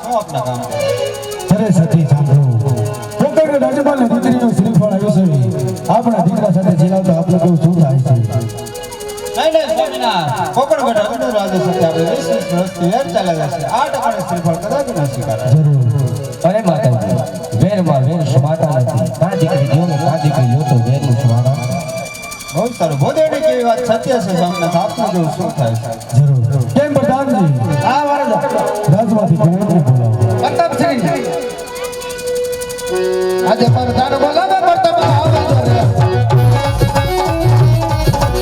શું આપના કામ છે? અરે સતી સાંભળો પોકરનો રાજમાલની દીકરીનું શ્રીફળ આવ્યું છે આપણા દીકરા સાથે જીલાવતા આપણે કેવું શું થાય છે નહીં સ્વામિનારાયણ કોકણગઢ અગ્નિ રાજા સાથે આપણે 20 વર્ષથી વેર ચાલેલા છે આ ટકાને શ્રીફળ કદાચ ન સ્વીકારાય. જરૂર અરે માતાજી વેરમાં વેર સમાતા નથી કા દીકરી જો ને કા દીકરી જો તો વેરનું સમાતા બહુ સારું ભોદેવની કેવી વાત સત્ય છે સ્વામિનાથ આપનું જેવું શું થાય છે? જરૂર કેમ પ્રધાનજી હા મહારાજ રાજમાંથી કુંવરને બોલાવો પ્રતાપસિંહ આજે પરધાન બોલાવે પ્રતાપ આવે તો રે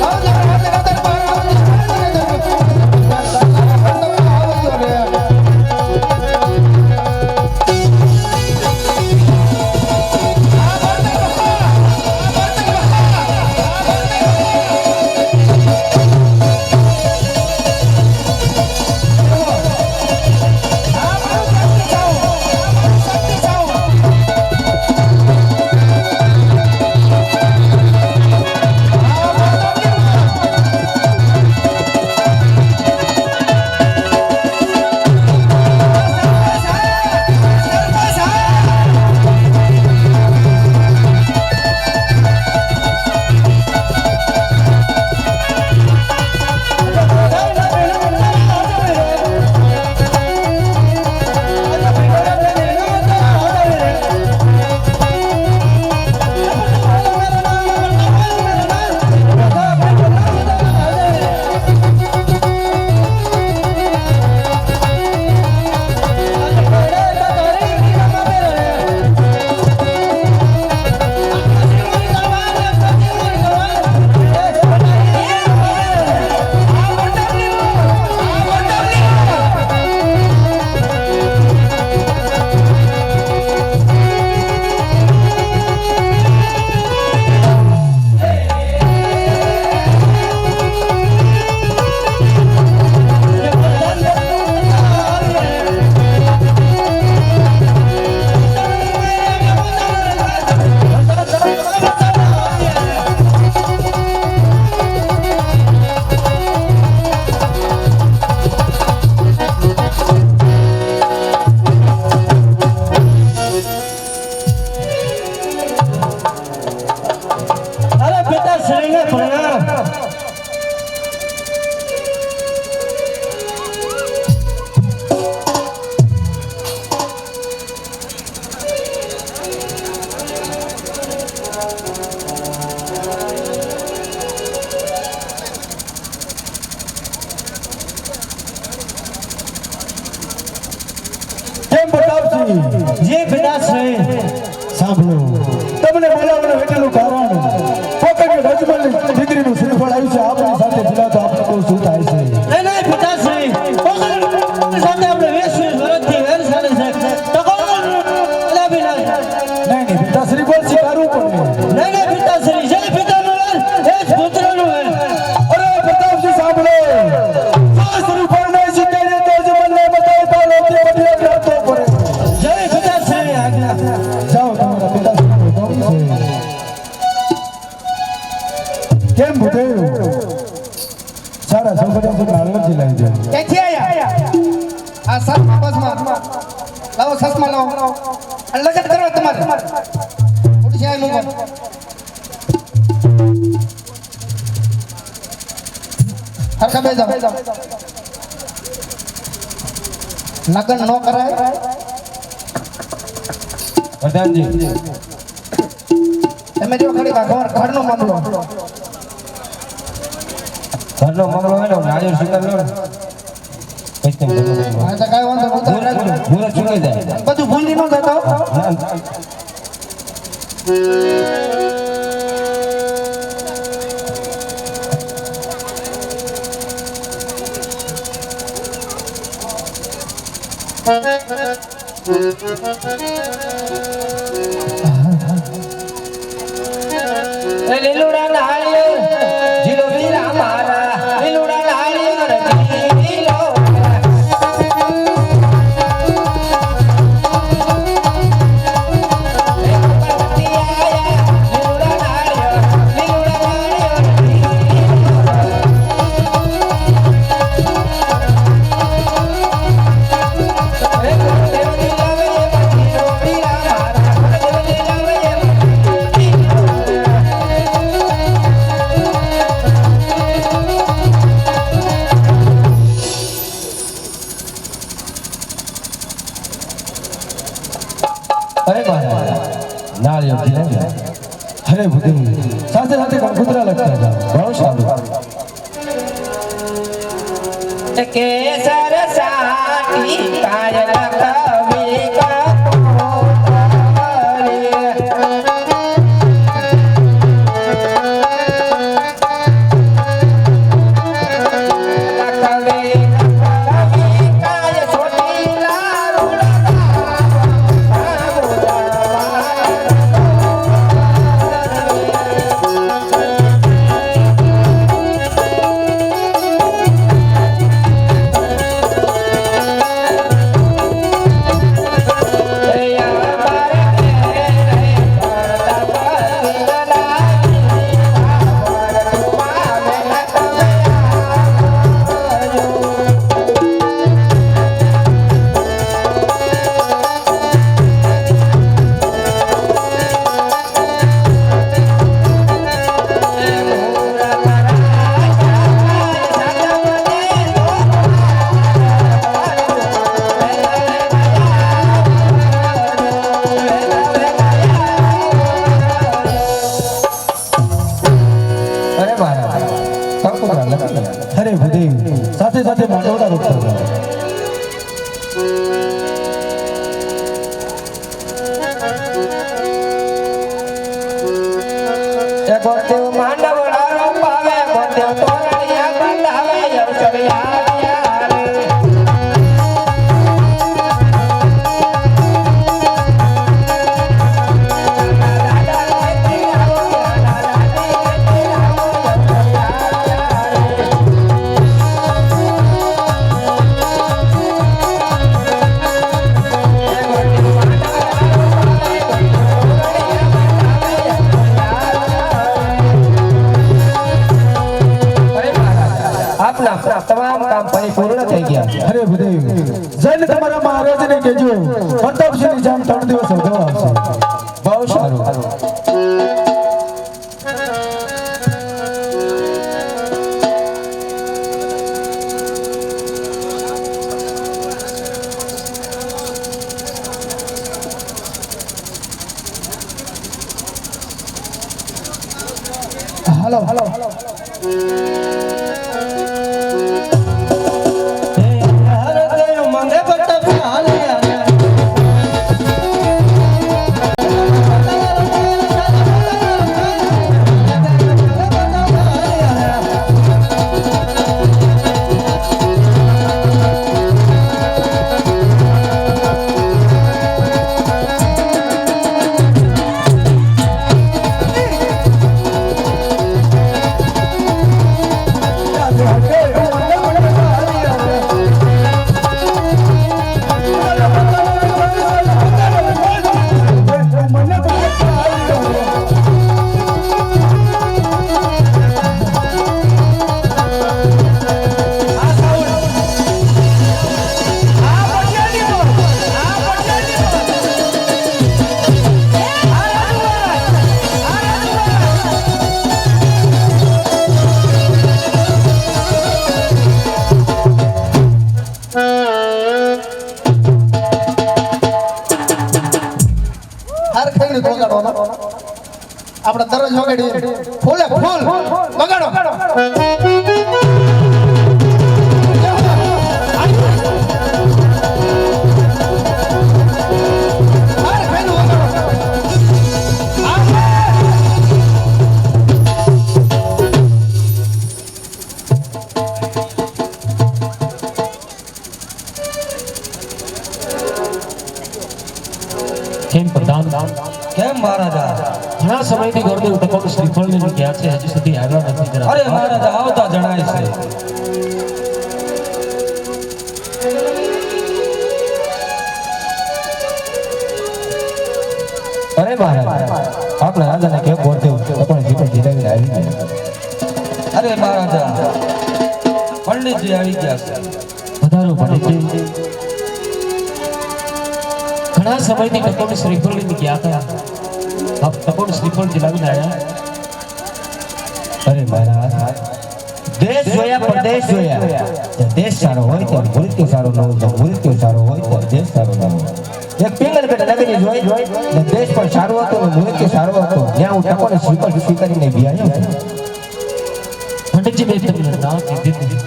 આવજો રાતે રાતે બાર આવજો રે જે પિતાશ્રી સાંભળો તમને બોલાવવાનું હેઠળનું કારણ પોકરનો રાજમાલની દીકરીનું શ્રીફળ આવ્યું છે આપણી સાથે જીલાવતા આપણે કેવું શું થાય છે નહીં પિતાશ્રી સાથે આપણે 20 વર્ષથી વેર ચાલે છે તો કોણ લાભી લાગે નહીં પિતાશ્રી બોલ સ્વીકારવું પડે નહીં પિતાશ્રી જે પિતાનું વેર એ જ પુત્રનું વેર અરે પ્રતાપજી સાંભળો આ શ્રીફળ નહીં સ્વીકારે તો જીવનને બતાવતા લોકો બદલે કરતો પડે જય પિતાશ્રી આજ્ઞા જાઓ તમારા પિતાશ્રીનું કામ છે કેમ ભૂદેવ સારા સંબંધો નાળવરથી લાવી દે ક્યાંથી આયા આ સસમા બસમાં લાવો સસમા લાવો અને લગન કરો તમારે ઉડી જાય મૂકો હરખા બેસા લગન નો કરાય પ્રધાનજી તમે જો ખડી ઘરનો મામલો ઘરનો મામલો હોય ને નારિયેળ સ્વીકાર લો ને પછી તમે ઘરનો મામલો. આ તો કાંઈ વાંધો નહીં. મુહૂર્ત ચૂકી જાય બધું ભૂલી ન જતા હો. લીલુડા નાળિયેર જીલો વીરા મારા લીલુડા નાળિયેર જીલો લીલુડા નાળિયેર અરે મહારાજ નાળિયેર જીલે અરે ભૂદેવ સાથે સાથે કંકુતરા લખતા જાઓ બહુ સારું કેસર સાટી કાય લખવી અરે ભૂદેવ સાથે સાથે માંડવડા લખતા જાઓ માંડવડા રોપાવે ગોદેવ તોરણિયા બંધાવે યવસરિયા તમામ કામ પરિપૂર્ણ થઈ ગયા અરે ભૂદેવ જઈને તમારા મહારાજને કહેજો પ્રતાપસિંહની જાન 3 દિવસ અગાઉ આવશે બહુ સારું હાલો હાલો આપણે દરરોજ વગાડીએ ફૂલે ફૂલ વગાડો કેમ પ્રધાન કેમ મહારાજા ઘણા સમયથી ગોરદેવ તપક શ્રીફળ લઈને ગયા છે હજી સુધી આવ્યા નથી જરા અરે મહારાજા આવતા જણાય છે અરે મહારાજ આપણે રાજાને કેમ ગોરદેવ તપક શ્રીફળ જીતાવીને આવી ગયા અરે મહારાજા પંડિતજી આવી ગયા છે વધારો પંડિતજી ઘણા સમયથી તપક શ્રીફળ લઈને ગયા હતા આપ તપક શ્રીફળ જીલાવીને આવ્યા અરે મહારાજ દેશ જોયા પ્રદેશ જોયા દેશ સારો હોય તો મૃત્યુ સારો ન હોય મૃત્યુ સારો હોય તો દેશ સારો ન હોય એક પિંગલગઢ નગરી જોઈ ને દેશ પણ સારો હતો ને મુલક સારો હતો જ્યાં હું ટકોને સ્વીકારીને વ્યાયો પંડિતજી બે તમને ના કીધી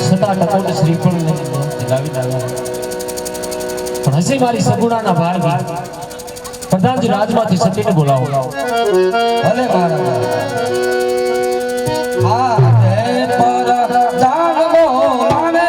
સદા ટકોને શ્રીફળ લાવી પણ હજી મારી સગુણાના ભાઈ પ્રધાનજી રાજમાંથી સતીને બોલાવો ભલે મહારાજા આ જય પર જાન બોલાવે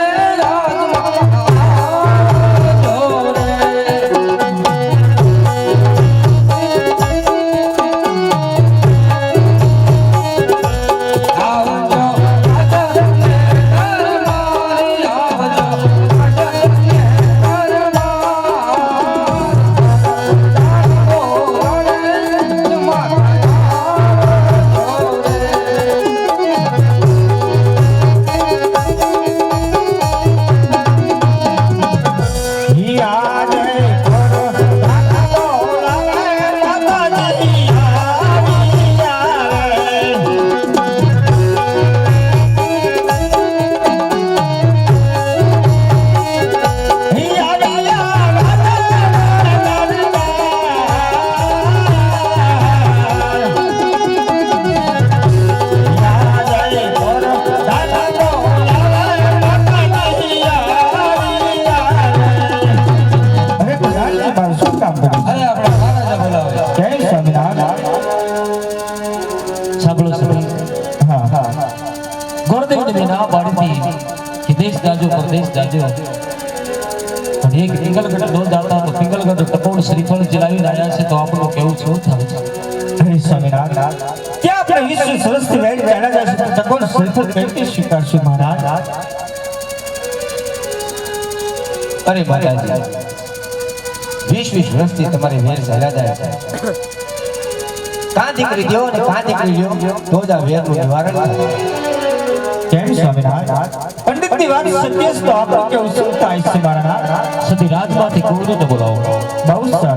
શ્રીફળ જલાવીને આવ્યા છે તો આપણું કેવું શું થાય છે હે સ્વામિનારાયણ ત્યાં આપણે 20 વર્ષથી વેડ ચાલ્યા જશે તો ટકોર શ્રીફળ કેવી સ્વીકારશું મહારાજ અરે માતાજી 20 વર્ષથી તમારી વેર ચાલ્યા જાય છે કાં દીકરી દ્યો ને કાં દીકરી લ્યો તો જ આ વેરનું નિવારણ થાય કેમ સ્વામિનારાયણ પંડિતની વાત સત્ય છે તો આપણે કેવું શું થાય છે મહારાજ સતી રાજમાંથી કુંવરીને બોલાવો બહુ સારું